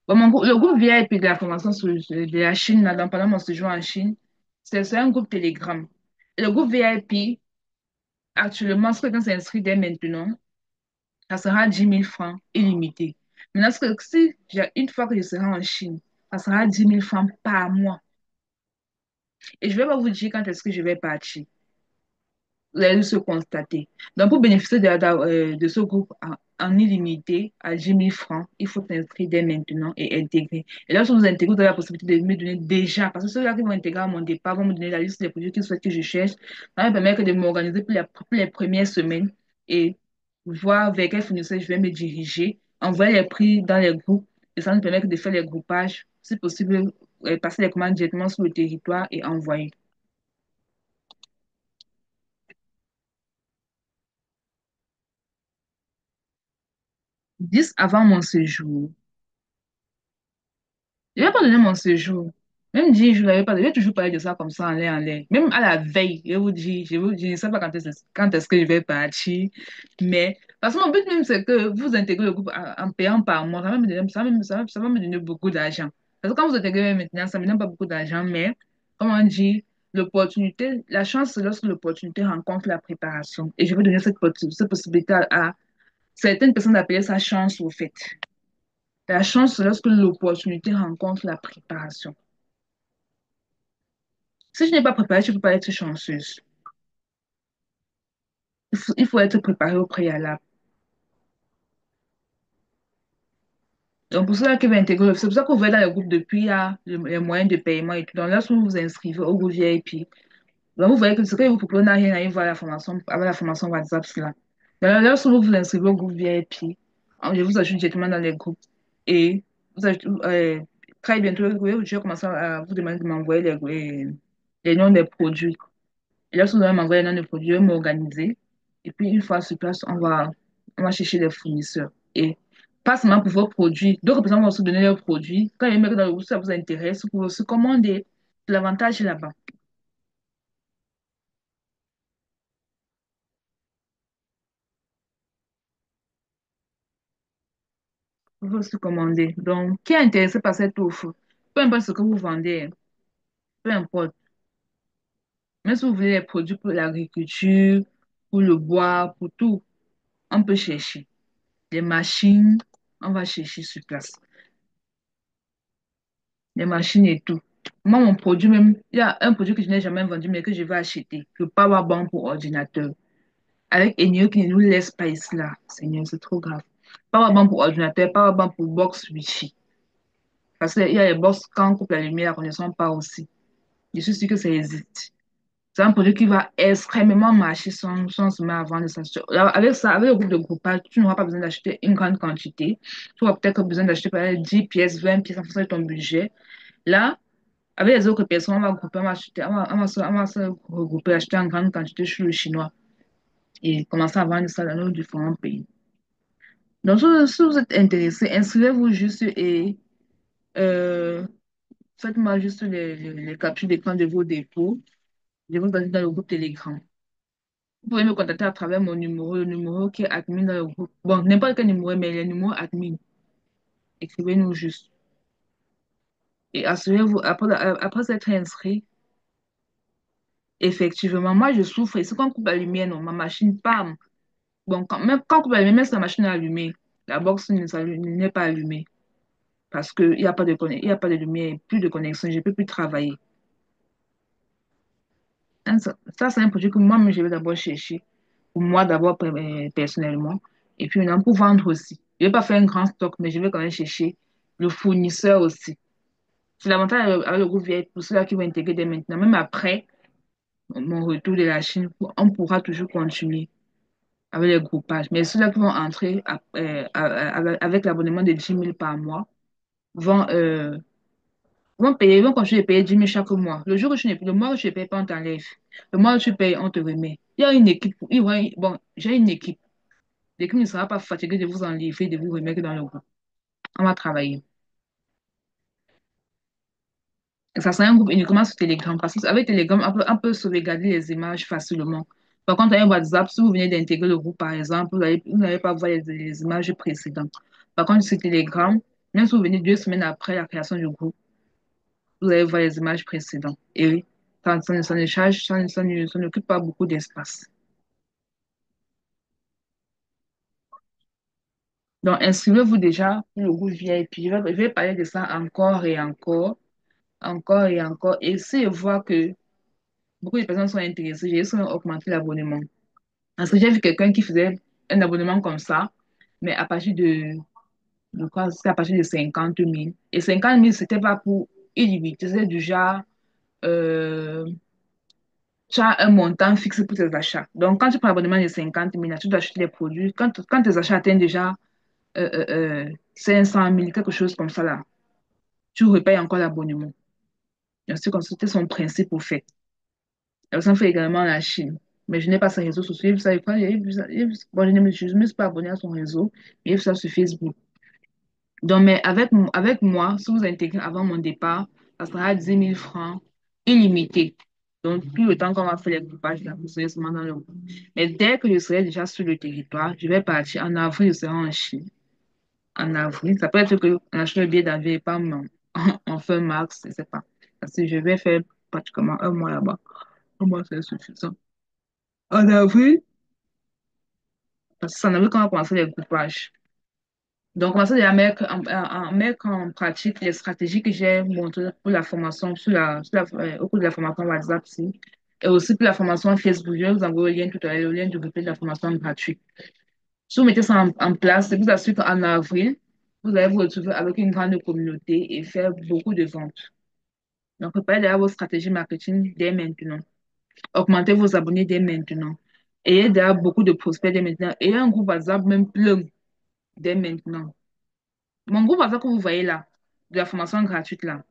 Bon, le groupe VIP de la formation de la Chine, là, pendant mon séjour en Chine, c'est un groupe Telegram. Et le groupe VIP, actuellement, si quelqu'un s'inscrit dès maintenant, ça sera 10 000 francs illimité. Maintenant, si une fois que je serai en Chine, ça sera 10 000 francs par mois. Et je ne vais pas vous dire quand est-ce que je vais partir. Vous allez se constater. Donc, pour bénéficier de ce groupe en illimité à 10 000 francs, il faut s'inscrire dès maintenant et intégrer. Et lorsque vous intégrez, vous avez la possibilité de me donner déjà, parce que ceux-là qui vont intégrer à mon départ vont me donner la liste des produits qu'ils souhaitent que je cherche. Ça va me permettre de m'organiser pour les premières semaines et voir vers quel fournisseur je vais me diriger, envoyer les prix dans les groupes et ça nous permet de faire les groupages, si possible, passer les commandes directement sur le territoire et envoyer. 10 avant mon séjour. Je vais pas donner mon séjour. Même dire, je ne l'avais pas donné. Je vais toujours parler de ça comme ça en l'air, en l'air. Même à la veille, je ne sais pas quand est-ce que je vais partir. Mais, parce que mon but même, c'est que vous intégrez le groupe en payant par mois. Ça va me donner beaucoup d'argent. Parce que quand vous intégrez maintenant, ça ne me donne pas beaucoup d'argent. Mais, comme on dit, l'opportunité, la chance, c'est lorsque l'opportunité rencontre la préparation. Et je vais donner cette possibilité à certaines personnes d'appeler ça chance, au fait. La chance, c'est lorsque l'opportunité rencontre la préparation. Si je n'ai pas préparé, je ne peux pas être chanceuse. Il faut être préparé au préalable. Donc, pour cela que va intégrer, c'est pour ça que vous voyez dans le groupe depuis, il y a les moyens de paiement et tout. Donc, lorsque vous vous inscrivez au groupe VIP, donc vous voyez que ce que vous proposez n'a rien à voir avec la formation WhatsApp, cela. Donc, lorsque vous vous inscrivez au groupe VIP, je vous ajoute directement dans les groupes et vous ajoutez, très bientôt, je vais commencer à vous demander de m'envoyer les noms des produits. Et là, si vous allez m'envoyer un nom de produit, je vais m'organiser. Et puis, une fois sur place, on va chercher les fournisseurs. Et pas seulement pour vos produits. D'autres personnes vont aussi donner leurs produits. Quand ils mettent dans le groupe, ça vous intéresse, vous pouvez aussi commander. L'avantage est là-bas. Vous pouvez aussi commander. Donc, qui est intéressé par cette offre? Peu importe ce que vous vendez, peu importe. Même si vous voulez les produits pour l'agriculture, pour le bois, pour tout, on peut chercher. Les machines, on va chercher sur place. les machines et tout. Moi, mon produit même, il y a un produit que je n'ai jamais vendu, mais que je vais acheter. Le Power Bank pour ordinateur. Avec Enio qui ne nous laisse pas ici, là. Seigneur, c'est trop grave. Power Bank pour ordinateur, Power Bank pour box Wi-Fi. Parce qu'il y a les box, quand on coupe la lumière, on ne sent pas aussi. Je suis sûre que ça existe. C'est un produit qui va extrêmement marcher sans se mettre à vendre ça. Avec ça, avec le groupe de groupage, tu n'auras pas besoin d'acheter une grande quantité. Tu auras peut-être besoin d'acheter par exemple 10 pièces, 20 pièces en fonction de ton budget. Là, avec les autres personnes, on va grouper, on va se regrouper, acheter en grande quantité chez le chinois et commencer à vendre ça dans nos différents pays. Donc, si vous êtes intéressé, inscrivez-vous juste et euh, faites-moi juste les captures d'écran de vos dépôts. Je vous donne dans le groupe Telegram. Vous pouvez me contacter à travers mon numéro, le numéro qui est admin dans le groupe. Bon, n'importe quel numéro, mais le numéro admin. Écrivez-nous juste. Et assurez-vous, après être inscrit, effectivement, moi je souffre. Et c'est quand on coupe la lumière, non, ma machine, pam. Bon, même quand on coupe la lumière, même si la machine est allumée, la box n'est pas allumée. Parce qu'il n'y a pas de il y a pas de lumière, plus de connexion, je ne peux plus travailler. Hein, ça, c'est un produit que moi, je vais d'abord chercher. Pour moi, d'abord, personnellement. Et puis maintenant, pour vendre aussi. Je ne vais pas faire un grand stock, mais je vais quand même chercher le fournisseur aussi. C'est l'avantage avec le groupe VIP pour ceux-là qui vont intégrer dès maintenant. Même après mon retour de la Chine, on pourra toujours continuer avec les groupages. Mais ceux-là qui vont entrer avec l'abonnement de 10 000 par mois vont, ils vont continuer de payer 10 000 chaque mois. Le jour où le mois où je ne paye pas, on t'enlève. Le mois où tu payes, on te remet. Il y a une équipe. Bon, j'ai une équipe. L'équipe ne sera pas fatiguée de vous enlever, de vous remettre dans le groupe. On va travailler. Et ça sera un groupe uniquement sur Telegram. Parce qu'avec Telegram, on peut sauvegarder les images facilement. Par contre, avec WhatsApp, si vous venez d'intégrer le groupe, par exemple, vous n'allez pas voir les images précédentes. Par contre, sur Telegram, même si vous venez 2 semaines après la création du groupe, vous allez voir les images précédentes. Et oui, ça ne charge, ça n'occupe pas beaucoup d'espace. Donc, inscrivez-vous déjà pour le groupe VIP. Je vais parler de ça encore et encore, encore et encore. Et si je vois que beaucoup de personnes sont intéressées, j'ai juste augmenter l'abonnement. Parce que j'ai vu quelqu'un qui faisait un abonnement comme ça, mais à partir de quoi, c'était à partir de 50 000. Et 50 000, c'était pas pour illimité, c'était du genre, euh, tu as un montant fixe pour tes achats. Donc, quand tu prends l'abonnement de 50 000, là, tu dois acheter les produits. Quand tes achats atteignent déjà 500 000, quelque chose comme ça, là, tu repayes encore l'abonnement. Donc, c'est comme ça, c'était son principe au fait. Et ça fait également la Chine. Mais je n'ai pas ses réseaux sociaux. Vous savez quoi? Bon, je ne me suis pas abonné à son réseau. Il y a vu ça sur Facebook. Donc, mais avec moi, si vous intégrez avant mon départ, ça sera 10 000 francs illimité. Donc, tout le temps qu'on va faire les groupages, là, vous serez seulement dans le groupe. Mais dès que je serai déjà sur le territoire, je vais partir. En avril, je serai en Chine. En avril, ça peut être que on achète le billet d'avion et pas en fin mars, je ne sais pas. Parce que je vais faire pratiquement un mois là-bas. Un mois, c'est suffisant. En avril, parce que c'est en avril qu'on va commencer les groupages. Donc, on va déjà mettre en pratique les stratégies que j'ai montrées pour la formation, au cours de la formation WhatsApp aussi, et aussi pour la formation Facebook. Je vais vous envoyer le lien tout à l'heure, le lien du replay de la formation gratuite. Si vous mettez ça en place, je vous assure qu'en avril, vous allez vous retrouver avec une grande communauté et faire beaucoup de ventes. Donc, préparez déjà vos stratégies marketing dès maintenant. Augmentez vos abonnés dès maintenant. Ayez déjà beaucoup de prospects dès maintenant. Ayez un groupe WhatsApp même plein dès maintenant. Mon groupe WhatsApp que vous voyez là, de la formation gratuite là,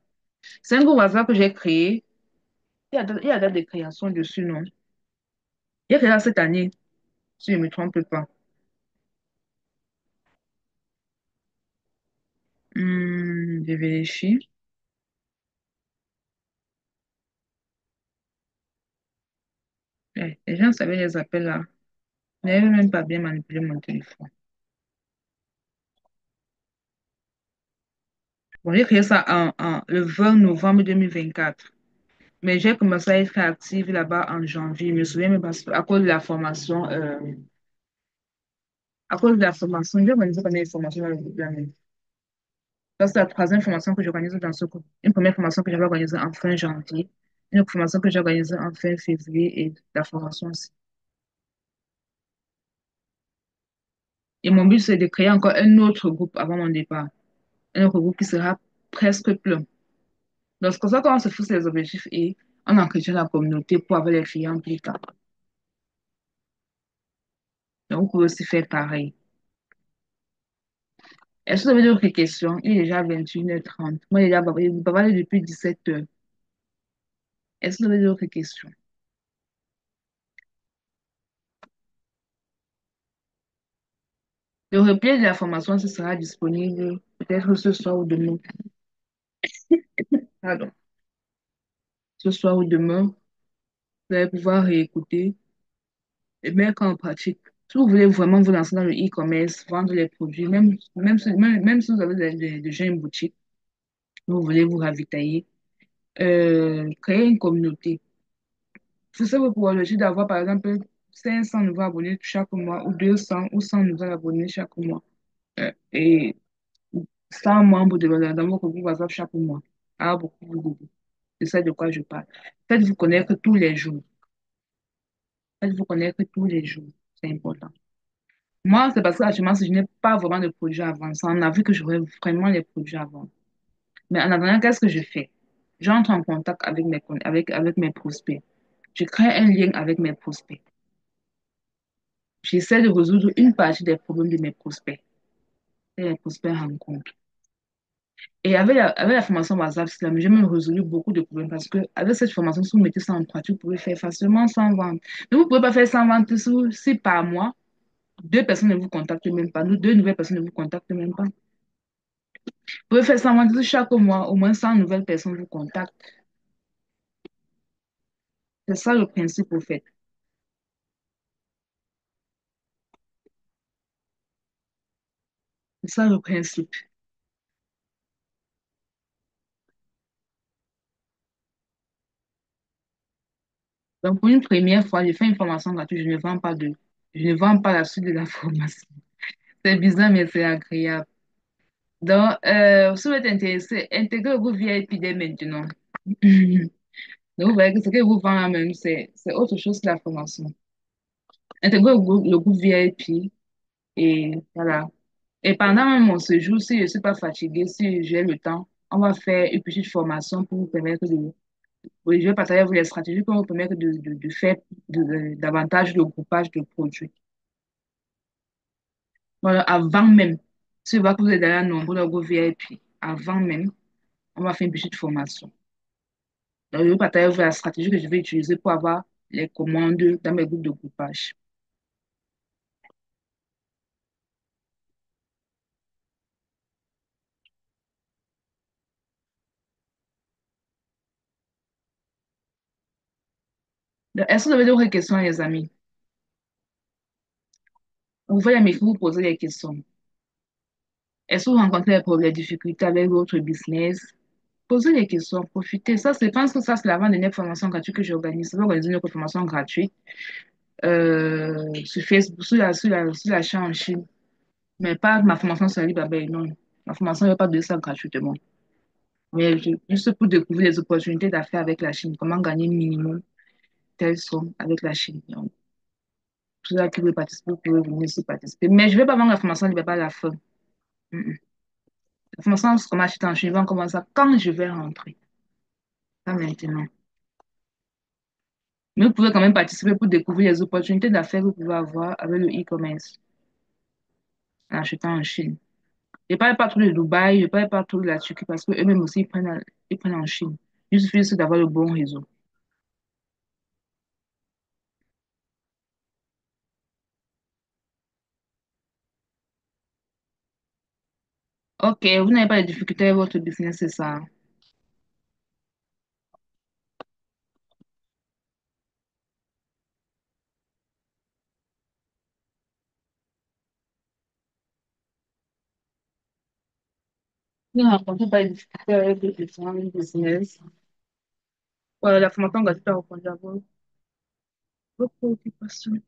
c'est un groupe WhatsApp que j'ai créé. Il y a date de création dessus, non? Il y a créé ça cette année, si je ne me trompe pas. Je vérifie. Les gens savaient les appels là. Je n'avais même pas bien manipulé mon téléphone. Bon, j'ai créé ça le 20 novembre 2024. Mais j'ai commencé à être active là-bas en janvier. Je me souviens même parce que à cause de la formation, j'ai organisé pendant les formations dans le groupe là. Ça, c'est la troisième formation que j'organise dans ce groupe. Une première formation que j'avais organisée en fin janvier, une autre formation que j'ai organisée en fin février et la formation aussi. Et mon but, c'est de créer encore un autre groupe avant mon départ. Un autre groupe qui sera presque plein. Donc, c'est comme ça qu'on se fixe les objectifs et on entretient la communauté pour avoir les clients plus tard. Donc, vous pouvez aussi faire pareil. Est-ce que vous avez d'autres questions? Il est déjà 21h30. Moi, j'ai déjà bavaré depuis 17h. Est-ce que vous avez d'autres questions? Le replay de la formation, ce sera disponible peut-être ce soir ou demain. Pardon. Ce soir ou demain, vous allez pouvoir réécouter et mettre en pratique. Si vous voulez vraiment vous lancer dans le e-commerce, vendre les produits, même si vous avez déjà une boutique, vous voulez vous ravitailler, créer une communauté. C'est ça pour l'objectif d'avoir, par exemple, 500 nouveaux abonnés chaque mois ou 200 ou 100 nouveaux abonnés chaque mois. Et 100 membres dans votre groupe WhatsApp chaque mois. Ah, beaucoup vous aider. C'est ça de quoi je parle. Faites-vous connaître tous les jours. Faites-vous connaître tous les jours. C'est important. Moi, c'est parce que actuellement, si je n'ai pas vraiment de produits à vendre, ça, on a vu que j'aurais vraiment les produits à vendre. Mais en attendant, qu'est-ce que je fais? J'entre en contact avec mes prospects. Je crée un lien avec mes prospects. J'essaie de résoudre une partie des problèmes de mes prospects. Et mes prospects rencontrent. Et avec la formation WhatsApp Slam, j'ai même résolu beaucoup de problèmes parce que avec cette formation, si vous mettez ça en pratique, vous pouvez faire facilement sans vente. Mais vous ne pouvez pas faire sans vente si par mois, deux personnes ne vous contactent même pas. Nous, deux nouvelles personnes ne vous contactent même pas. Vous pouvez faire sans vente si chaque mois, au moins 100 nouvelles personnes vous contactent. C'est ça le principe, au fait. C'est ça le principe. Donc, pour une première fois, j'ai fait une formation gratuite. Je ne vends pas la suite de la formation. C'est bizarre, mais c'est agréable. Donc, si vous êtes intéressé, intégrez le groupe VIP dès maintenant. Donc, vous voyez que ce que vous vendez même, c'est autre chose que la formation. Intégrez le groupe VIP et voilà. Et pendant même mon séjour, si je ne suis pas fatiguée, si j'ai le temps, on va faire une petite formation pour vous permettre de... Oui, je vais partager avec vous les stratégies pour vous permettre de faire davantage de groupage de produits. Voilà, avant même, si vous voyez que vous êtes dans un nombre de groupe VIP, avant même, on va faire une petite formation. Donc, je vais partager avec vous la stratégie que je vais utiliser pour avoir les commandes dans mes groupes de groupage. Donc, est-ce que vous avez d'autres questions, les amis? Vous pouvez m'écrire, vous poser des questions. Est-ce que vous rencontrez des problèmes, des difficultés avec votre business? Posez des questions, profitez. Ça, je pense que ça, c'est l'avant-dernière formation gratuite que j'organise. Je vais organiser une autre formation gratuite sur Facebook, sur la chaîne en Chine. Mais pas ma formation sur Alibaba, non. Ma formation, je ne vais pas donner ça gratuitement. Mais juste pour découvrir les opportunités d'affaires avec la Chine, comment gagner minimum telle somme avec la Chine. Donc, tous ceux qui veulent participer, vous pouvez venir aussi participer. Mais je ne vais pas vendre la formation Alibaba à la fin. Mm, mm. La formation, c'est comment acheter en Chine, je vais en commencer quand je vais rentrer. Pas maintenant. Mais vous pouvez quand même participer pour découvrir les opportunités d'affaires que vous pouvez avoir avec le e-commerce en achetant en Chine. Je ne parle pas trop de Dubaï, je ne parle pas trop de la Turquie parce qu'eux-mêmes aussi, ils prennent en Chine. Il suffit juste d'avoir le bon réseau. Ok, vous n'avez pas de difficultés avec votre business, c'est ça. Vous ne rencontrez pas de difficultés avec votre business. Voilà, la formation gratuite a répondu à vos préoccupations.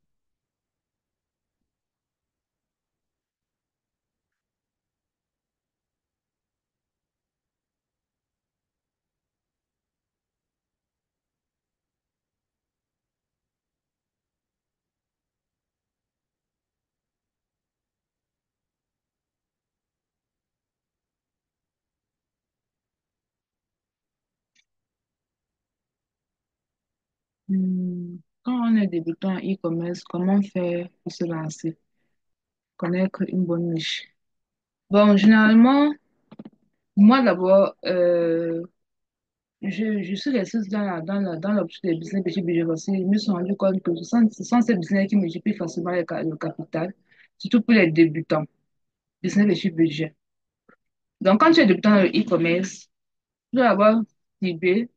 Quand on est débutant en e-commerce, comment faire pour se lancer? Connaître une bonne niche. Bon, généralement, moi d'abord, je suis restée dans l'option des business petits budgets parce que je me suis rendu compte que ce sont ces business qui me multiplient facilement le capital, surtout pour les débutants, business petits budgets. Donc, quand tu es débutant dans le e-commerce, tu dois avoir ciblé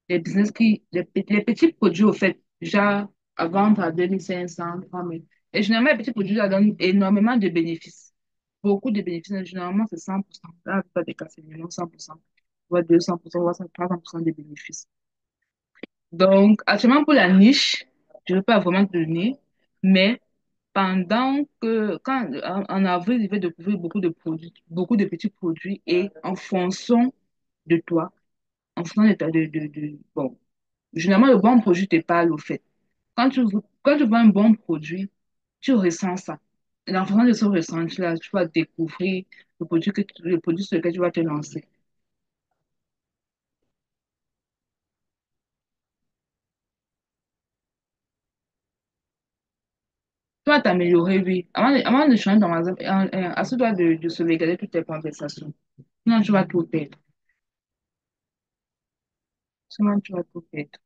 les business les petits produits, au fait, déjà à vendre à 2500, 3000. Et généralement, les petits produits, ça donne énormément de bénéfices. Beaucoup de bénéfices. Généralement, c'est 100%. Dans la plupart des cas, c'est minimum 100%. Voire 200%, voire 300% de bénéfices. Donc, actuellement, pour la niche, je ne veux pas vraiment te donner, mais en avril, je vais découvrir beaucoup de produits, beaucoup de petits produits, et en fonction de toi, en fonction bon, généralement, le bon produit te parle au fait. Quand tu vois un bon produit, tu ressens ça. Et en fonction de ce ressenti-là, tu vas découvrir le produit sur lequel tu vas te lancer. Tu vas t'améliorer, oui. Avant de changer ton magasin, assure-toi de sauvegarder toutes tes conversations. Sinon, tu vas tout perdre. Sinon, tu vas tout perdre.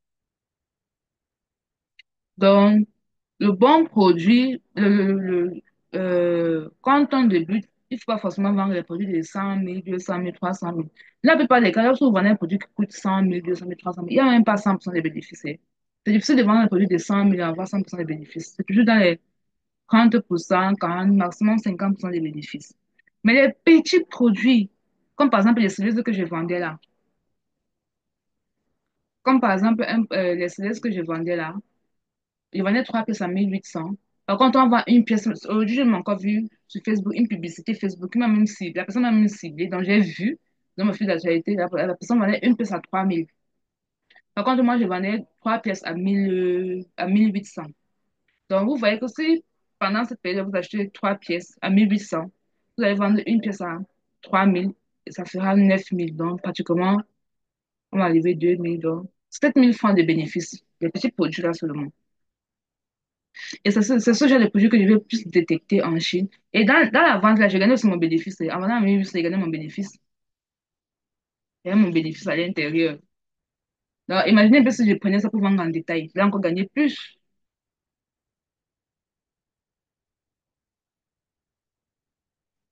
Donc, le bon produit, quand on débute, il ne faut pas forcément vendre les produits de 100 000, 200 000, 300 000. La plupart des cas, lorsque vous vendez un produit qui coûte 100 000, 200 000, 300 000, il n'y a même pas 100% de bénéfices, hein. C'est difficile de vendre un produit de 100 000 et avoir 100% de bénéfices. C'est toujours dans les 30%, 40, maximum 50% de bénéfices. Mais les petits produits, comme par exemple les cerises que je vendais là, comme par exemple les cerises que je vendais là, je vendais 3 pièces à 1800. Par contre, on vend une pièce. Aujourd'hui, je m'ai encore vu sur Facebook une publicité Facebook qui m'a même ciblé. La personne m'a même ciblé. Donc, j'ai vu dans mon fil d'actualité, la personne vendait une pièce à 3000. Par contre, moi, je vendais 3 pièces à 1800. Donc, vous voyez que si pendant cette période, vous achetez 3 pièces à 1800, vous allez vendre une pièce à 3000 et ça fera 9000. Donc, pratiquement, on va arriver 2000. Donc, 7000 francs de bénéfices. Des petits produits là seulement. Et c'est ce genre de produit que je vais plus détecter en Chine. Et dans la vente, là, j'ai gagné aussi mon bénéfice. En vendant à 1800, j'ai gagné mon bénéfice. J'ai gagné mon bénéfice à l'intérieur. Donc, imaginez un peu si je prenais ça pour vendre en détail. J'ai encore gagné plus.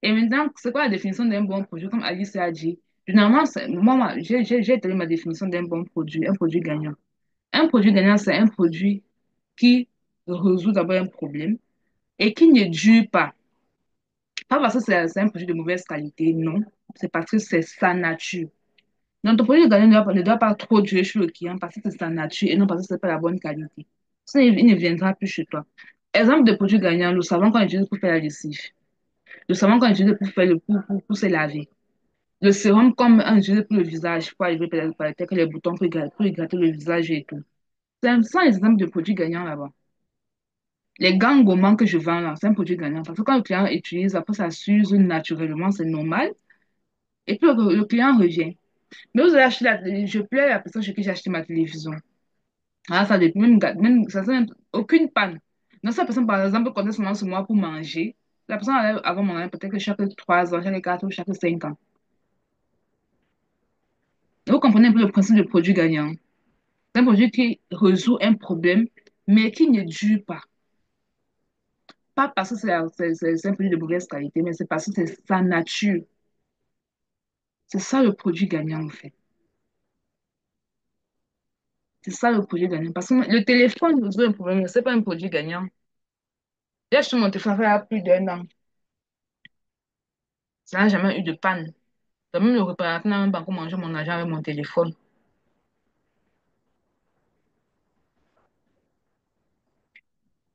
Et maintenant, c'est quoi la définition d'un bon produit? Comme Alice a dit, généralement, j'ai établi ma définition d'un bon produit, un produit gagnant. Un produit gagnant, c'est un produit qui résout d'abord un problème et qui ne dure pas. Pas parce que c'est un produit de mauvaise qualité, non. C'est parce que c'est sa nature. Donc, ton produit gagnant ne doit pas trop durer chez le client parce que c'est sa nature et non parce que c'est pas la bonne qualité. Sinon, il ne viendra plus chez toi. Exemple de produit gagnant, le savon qu'on utilise pour faire la lessive. Le savon qu'on utilise pour faire pour se laver. Le sérum comme on utilise pour le visage, pour arriver peut-être les boutons pour hydrater le visage et tout. C'est un exemple de produit gagnant là-bas. Les gants gommants que je vends là, c'est un produit gagnant. Parce que quand le client utilise, après ça s'use naturellement, c'est normal. Et puis le client revient. Mais vous allez acheter je plais à la personne chez qui j'ai acheté ma télévision. Ah, ça dépend, ça c'est même aucune panne. Donc, cette personne, par exemple, comptait seulement sur moi pour manger. La personne allait avoir mon avis peut-être que chaque 3 ans, chaque 4 ou chaque 5 ans. Et vous comprenez un peu le principe du produit gagnant. C'est un produit qui résout un problème, mais qui ne dure pas. Pas parce que c'est un produit de mauvaise qualité, mais c'est parce que c'est sa nature. C'est ça le produit gagnant, en fait. C'est ça le produit gagnant. Parce que le téléphone résout un problème, mais c'est pas un produit gagnant. J'ai acheté mon téléphone il y a plus d'1 an. Ça n'a jamais eu de panne. Même le réparateur n'a même pas encore mangé mon argent avec mon téléphone.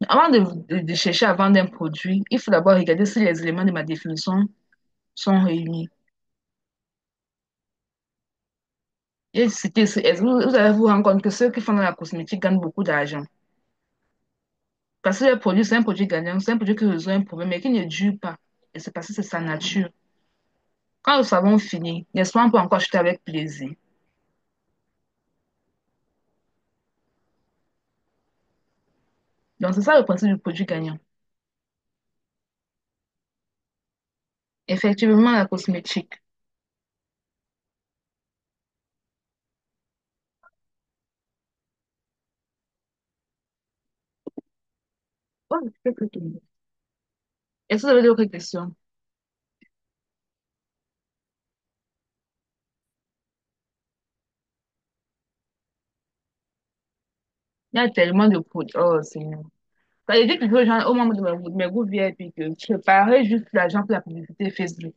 Avant de chercher à vendre un produit, il faut d'abord regarder si les éléments de ma définition sont réunis. Et vous allez vous rendre compte que ceux qui font dans la cosmétique gagnent beaucoup d'argent. Parce que le produit, c'est un produit gagnant, c'est un produit qui résout un problème, mais qui ne dure pas. Et c'est parce que c'est sa nature. Quand le savon finit, n'est-ce pas, on peut encore acheter avec plaisir. Donc, c'est ça le principe du produit gagnant. Effectivement, la cosmétique. Oh, je fais que tout. Est-ce que vous avez d'autres questions? Il y a tellement de produits. Oh, Seigneur. Quand je dis que aux gens, au moment de mes groupes VIP, que je préparais juste l'argent pour la publicité Facebook.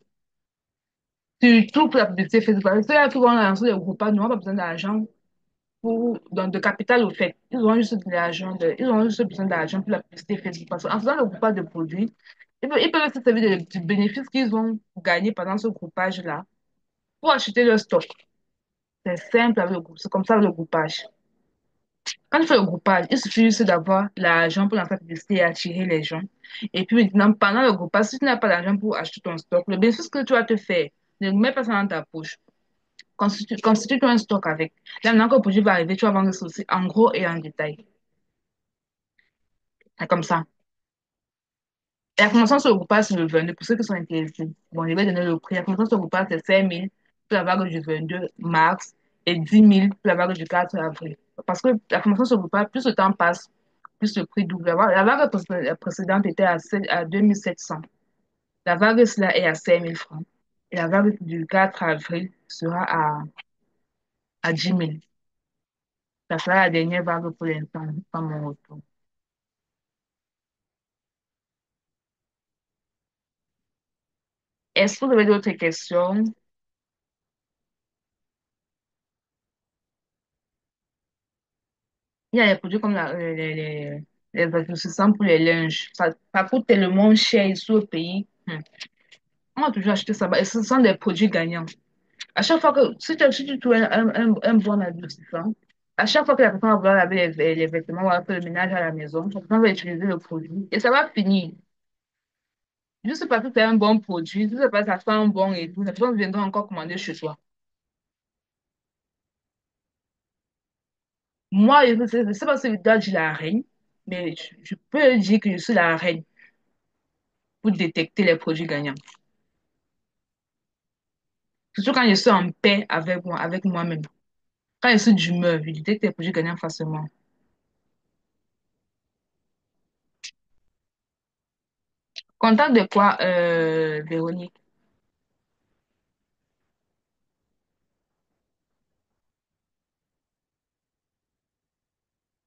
Surtout pour la publicité Facebook. Parce que ceux-là qui vont lancer des groupes, n'ont pas besoin d'argent pour, donc de capital au fait. Ils ont juste besoin d'argent pour la publicité Facebook. Parce qu'en faisant le groupage de produits, ils peuvent se servir du bénéfice qu'ils ont gagné pendant ce groupage-là pour acheter leur stock. C'est simple avec le groupe. C'est comme ça le groupage. Quand tu fais le groupage, il suffit juste d'avoir l'argent pour lancer la publicité et attirer les gens. Et puis maintenant, pendant le groupage, si tu n'as pas d'argent pour acheter ton stock, le bénéfice que tu vas te faire, ne mets pas ça dans ta poche. Constitue-toi un stock avec. Là, maintenant que le produit va arriver, tu vas vendre ceci en gros et en détail. C'est comme ça. Et la promotion sur le groupage, c'est le 22 pour ceux qui sont intéressés. Bon, je vais donner le prix. La promotion sur le groupage, c'est 5 000 pour la vague du 22 mars et 10 000 pour la vague du 4 avril. Parce que la promotion sur le groupage, plus le temps passe, plus le prix double. La vague précédente était à 2 700. La vague cela est à 5 000 francs. Et la vague du 4 avril sera à 10 000. Ça sera la dernière vague pour l'instant, pas mon retour. Est-ce que vous avez d'autres questions? Il y a des produits comme les adoucissants pour les linges. Ça coûte tellement cher ici au pays. On va toujours acheter ça. Et ce sont des produits gagnants. À chaque fois que, si tu trouves un bon adoucissant, à chaque fois que la personne va vouloir laver les vêtements ou va faire le ménage à la maison, la personne va utiliser le produit. Et ça va finir. Juste parce que c'est un bon produit, juste parce que ça sent un bon et tout, la personne viendra encore commander chez toi. Moi, je ne sais pas si je dois dire la reine, mais je peux dire que je suis la reine pour détecter les produits gagnants. Surtout quand je suis en paix avec moi, avec moi-même. Quand je suis d'humeur, je détecte les produits gagnants facilement. Contact de quoi, Véronique?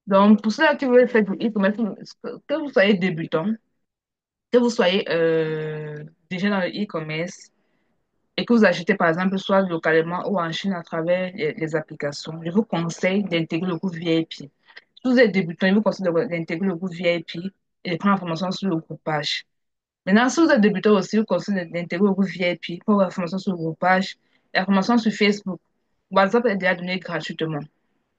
Donc, pour ceux qui veulent faire du e-commerce, que vous soyez débutant, que vous soyez déjà dans le e-commerce et que vous achetez par exemple soit localement ou en Chine à travers les applications, je vous conseille d'intégrer le groupe VIP. Si vous êtes débutant, je vous conseille d'intégrer le groupe VIP et de prendre l'information sur le groupage. Maintenant, si vous êtes débutant aussi, vous conseille d'intégrer le groupe VIP pour avoir l'information sur le groupage et l'information sur Facebook. WhatsApp est déjà donné gratuitement.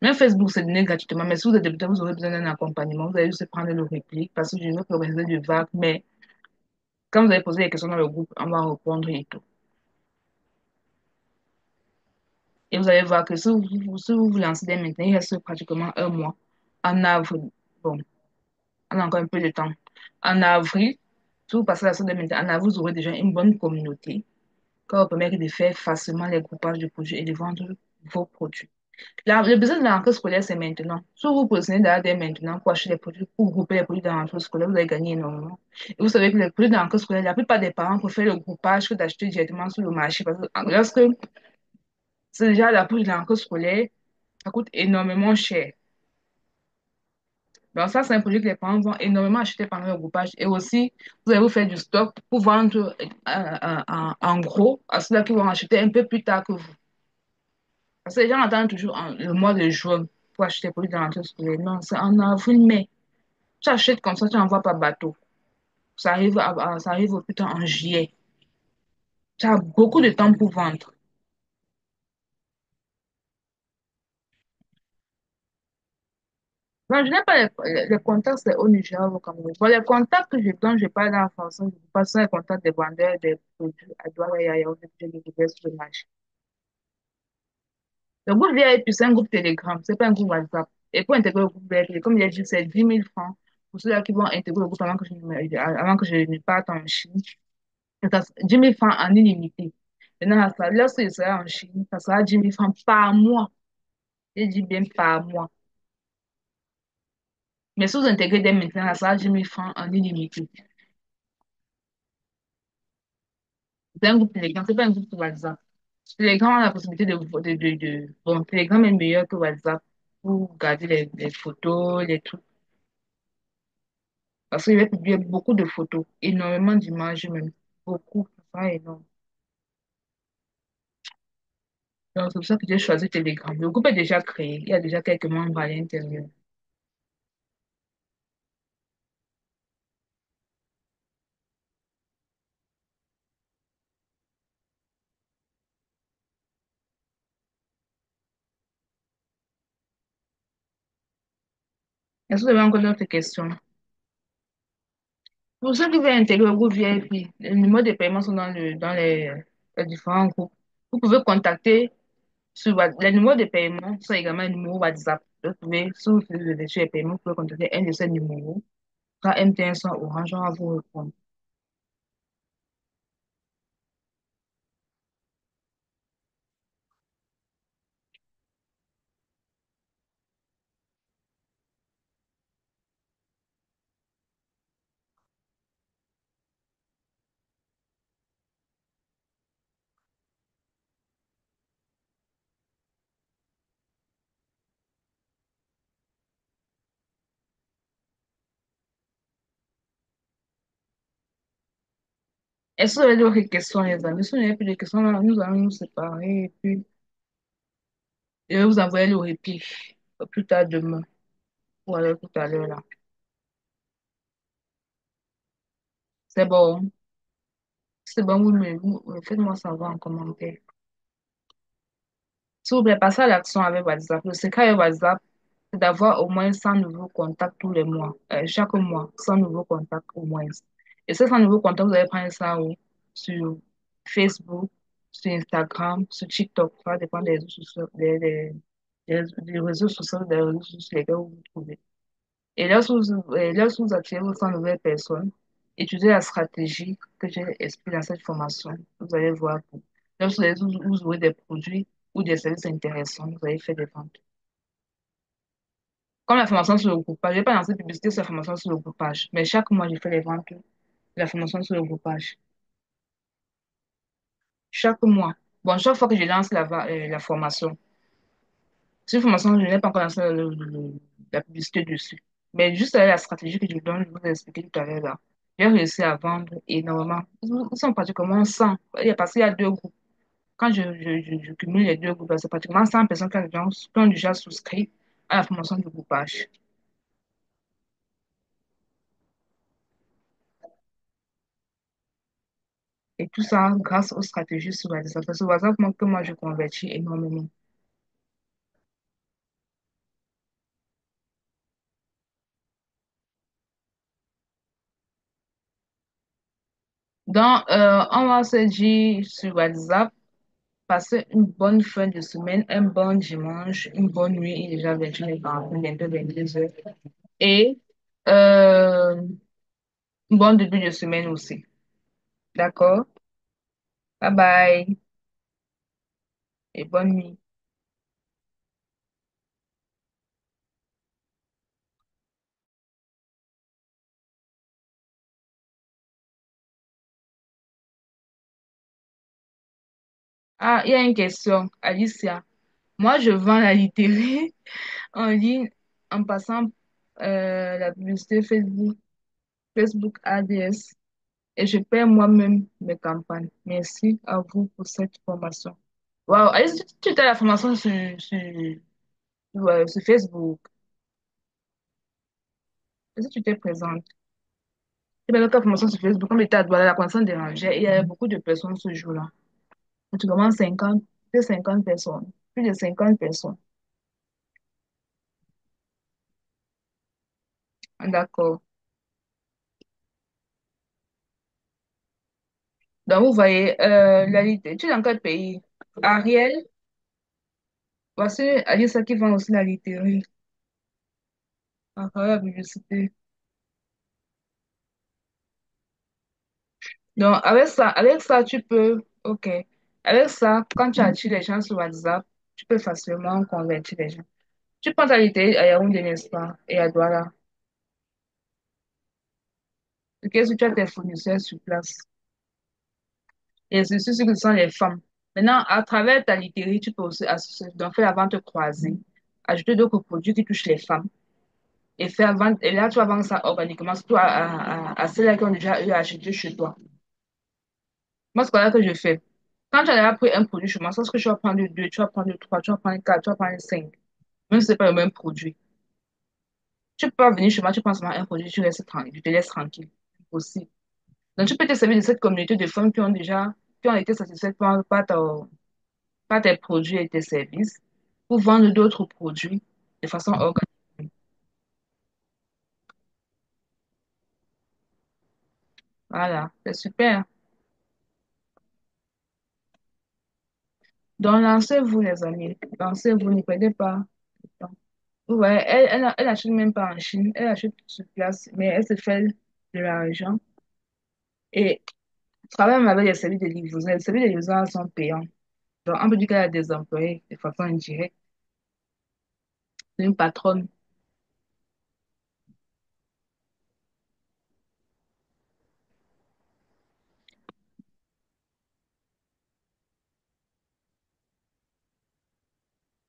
Même Facebook, c'est donné gratuitement, mais si vous êtes débutant, vous aurez besoin d'un accompagnement. Vous allez juste prendre le réplique parce que je veux pas organiser de vagues, mais quand vous allez poser des questions dans le groupe, on va répondre et tout. Et vous allez voir que si vous vous lancez dès maintenant, il reste pratiquement un mois. En avril, bon, on a encore un peu de temps. En avril, si vous passez la semaine dès maintenant, en avril, vous aurez déjà une bonne communauté qui va vous permettre de faire facilement les groupages de produits et de vendre vos produits. Le besoin de la rentrée scolaire, c'est maintenant. Si vous vous positionnez d'ailleurs dès maintenant pour acheter des produits, pour grouper les produits de la rentrée scolaire, vous allez gagner énormément. Et vous savez que les produits de la rentrée scolaire, la plupart des parents préfèrent le groupage que d'acheter directement sur le marché. Parce que lorsque c'est déjà la poche de la rentrée scolaire, ça coûte énormément cher. Donc ça, c'est un produit que les parents vont énormément acheter pendant le groupage. Et aussi, vous allez vous faire du stock pour vendre en gros à ceux-là qui vont acheter un peu plus tard que vous. Parce que les gens attendent toujours le mois de juin pour acheter des produits de la rentrée scolaire. Non, c'est en avril, mai. Tu achètes comme ça, tu envoies par bateau. Ça arrive au plus tard en juillet. Tu as beaucoup de temps pour vendre. Non, je n'ai pas les contacts, c'est au Nigeria ou au Cameroun. Bon, les contacts que je donne, je parle dans la France, je passe les contacts des vendeurs des produits à Douala et à Yaoundé que j'ai découvert sur le marché. Le groupe VIP, c'est un groupe Telegram, c'est pas un groupe WhatsApp. Et pour intégrer le groupe VIP, comme il a dit, c'est 10 000 francs pour ceux-là qui vont intégrer le groupe avant que je ne parte en Chine. Et ça, 10 000 francs en illimité. Maintenant, ça, lorsque je serai en Chine, ça sera 10 000 francs par mois. Je dis bien par mois. Mais si vous intégrez dès maintenant, ça sera 10 000 francs en illimité. C'est un groupe Telegram, c'est pas un groupe sur WhatsApp. Telegram a la possibilité bon, Telegram est meilleur que WhatsApp pour garder les photos, les trucs. Parce qu'il va publier beaucoup de photos, énormément d'images même. Beaucoup, ça sera énorme. Donc, c'est pour ça que j'ai choisi Telegram. Le groupe est déjà créé. Il y a déjà quelques membres à l'intérieur. Est-ce que vous avez encore d'autres questions? Pour ceux qui veulent intégrer le groupe VIP, les numéros de paiement sont dans les différents groupes. Vous pouvez contacter les numéros de paiement sont également un numéro WhatsApp. Vous pouvez, si vous faites sur les paiements, vous pouvez contacter un de ces numéros. Soit MTN, soit Orange, on va vous répondre. Est-ce que vous avez d'autres questions, les amis? Si vous n'avez plus de questions, nous allons nous séparer et puis je vais vous envoyer le répit plus tard demain ou alors tout à l'heure là. C'est bon. C'est bon, faites-moi savoir en commentaire. S'il vous plaît, passez à l'action avec WhatsApp. Le secret avec WhatsApp, c'est d'avoir au moins 100 nouveaux contacts tous les mois. Chaque mois, 100 nouveaux contacts au moins. Et ces 100 nouveaux contacts, vous allez prendre ça où? Sur Facebook, sur Instagram, sur TikTok. Ça dépend des réseaux sociaux, des réseaux sociaux, des réseaux sociaux sur lesquels vous vous trouvez. Et lorsque vous attirez vos 100 nouvelles personnes, utilisez la stratégie que j'ai expliquée dans cette formation. Vous allez voir que lorsque vous aurez des produits ou des services intéressants, vous allez faire des ventes. Comme la formation sur le groupage, je n'ai pas lancé de publicité sur la formation sur le groupage, mais chaque mois, je fais les ventes de la formation sur le groupage. Chaque mois. Bon, chaque fois que je lance la formation, sur une formation, je n'ai pas encore lancé la publicité dessus. Mais juste avec la stratégie que je vous donne, je vous ai expliqué tout à l'heure là. J'ai réussi à vendre énormément. Ils sont pratiquement 100. Parce qu'il y a deux groupes. Quand je cumule les deux groupes, c'est pratiquement 100 personnes qui ont déjà souscrit à la formation du groupage. Et tout ça grâce aux stratégies sur WhatsApp. Parce que WhatsApp, moi, je convertis énormément. Donc, on va se dire sur WhatsApp, passer une bonne fin de semaine, un bon dimanche, une bonne nuit, il est déjà 21h40, bientôt 22 heures. Et un bon début de semaine aussi. D'accord? Bye bye et bonne nuit. Ah, il y a une question, Alicia. Moi, je vends la littérée en ligne en passant la publicité Facebook, Facebook ADS et je paie moi-même mes campagnes. Merci à vous pour cette formation. Wow, Alice, tu as la formation sur Facebook. Est-ce que tu t'es présente? Tu as ta formation sur Facebook, comme tu as la connaissance dérangée, il y avait beaucoup de personnes ce jour-là. Pratiquement 50, plus de 50 personnes. Plus de 50 personnes. D'accord. Donc, vous voyez, tu es dans quel pays? Ariel, voici Alice qui vend aussi la littérature à travers la publicité. Donc, avec ça, tu peux, ok. Avec ça, quand tu attires les gens sur WhatsApp, tu peux facilement convertir les gens. Tu prends ta literie à Yaoundé, n'est-ce pas? Et à Douala. Ok, si tu as tes fournisseurs sur place. Et c'est sûr que ce sont les femmes. Maintenant, à travers ta literie, tu peux aussi donc faire la vente croisée. Ajouter d'autres produits qui touchent les femmes. Et faire vendre, et là, tu vas vendre ça organiquement, surtout à celles qui ont déjà eu à acheter chez toi. Moi, c'est quoi que je fais. Quand tu as déjà pris un produit chez moi, c'est ce que tu vas prendre deux, tu vas prendre trois, tu vas prendre quatre, tu vas prendre cinq. Même si ce n'est pas le même produit. Tu peux pas venir chez moi, tu prends seulement un produit, tu restes tranquille, tu te laisses tranquille. Aussi. Donc, tu peux te servir de cette communauté de femmes qui ont été satisfaites par tes produits et tes services pour vendre d'autres produits de façon organique. Voilà, c'est super. Donc, lancez-vous, les amis. Lancez-vous, ne perdez pas. Ouais, elle achète même pas en Chine, elle achète sur place, mais elle se fait de l'argent et travaille même avec les services de livraison. Les services de livraison sont payants. Donc, on peut dire qu'elle a des employés de façon indirecte. C'est une patronne.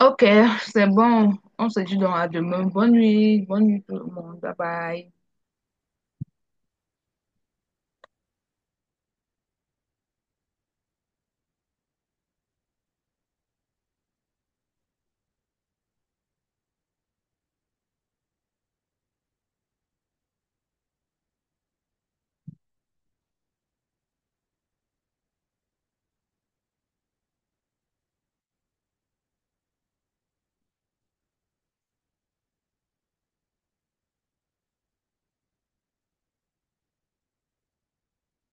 Ok, c'est bon. On se dit donc à demain. Bonne nuit tout le monde. Bye bye.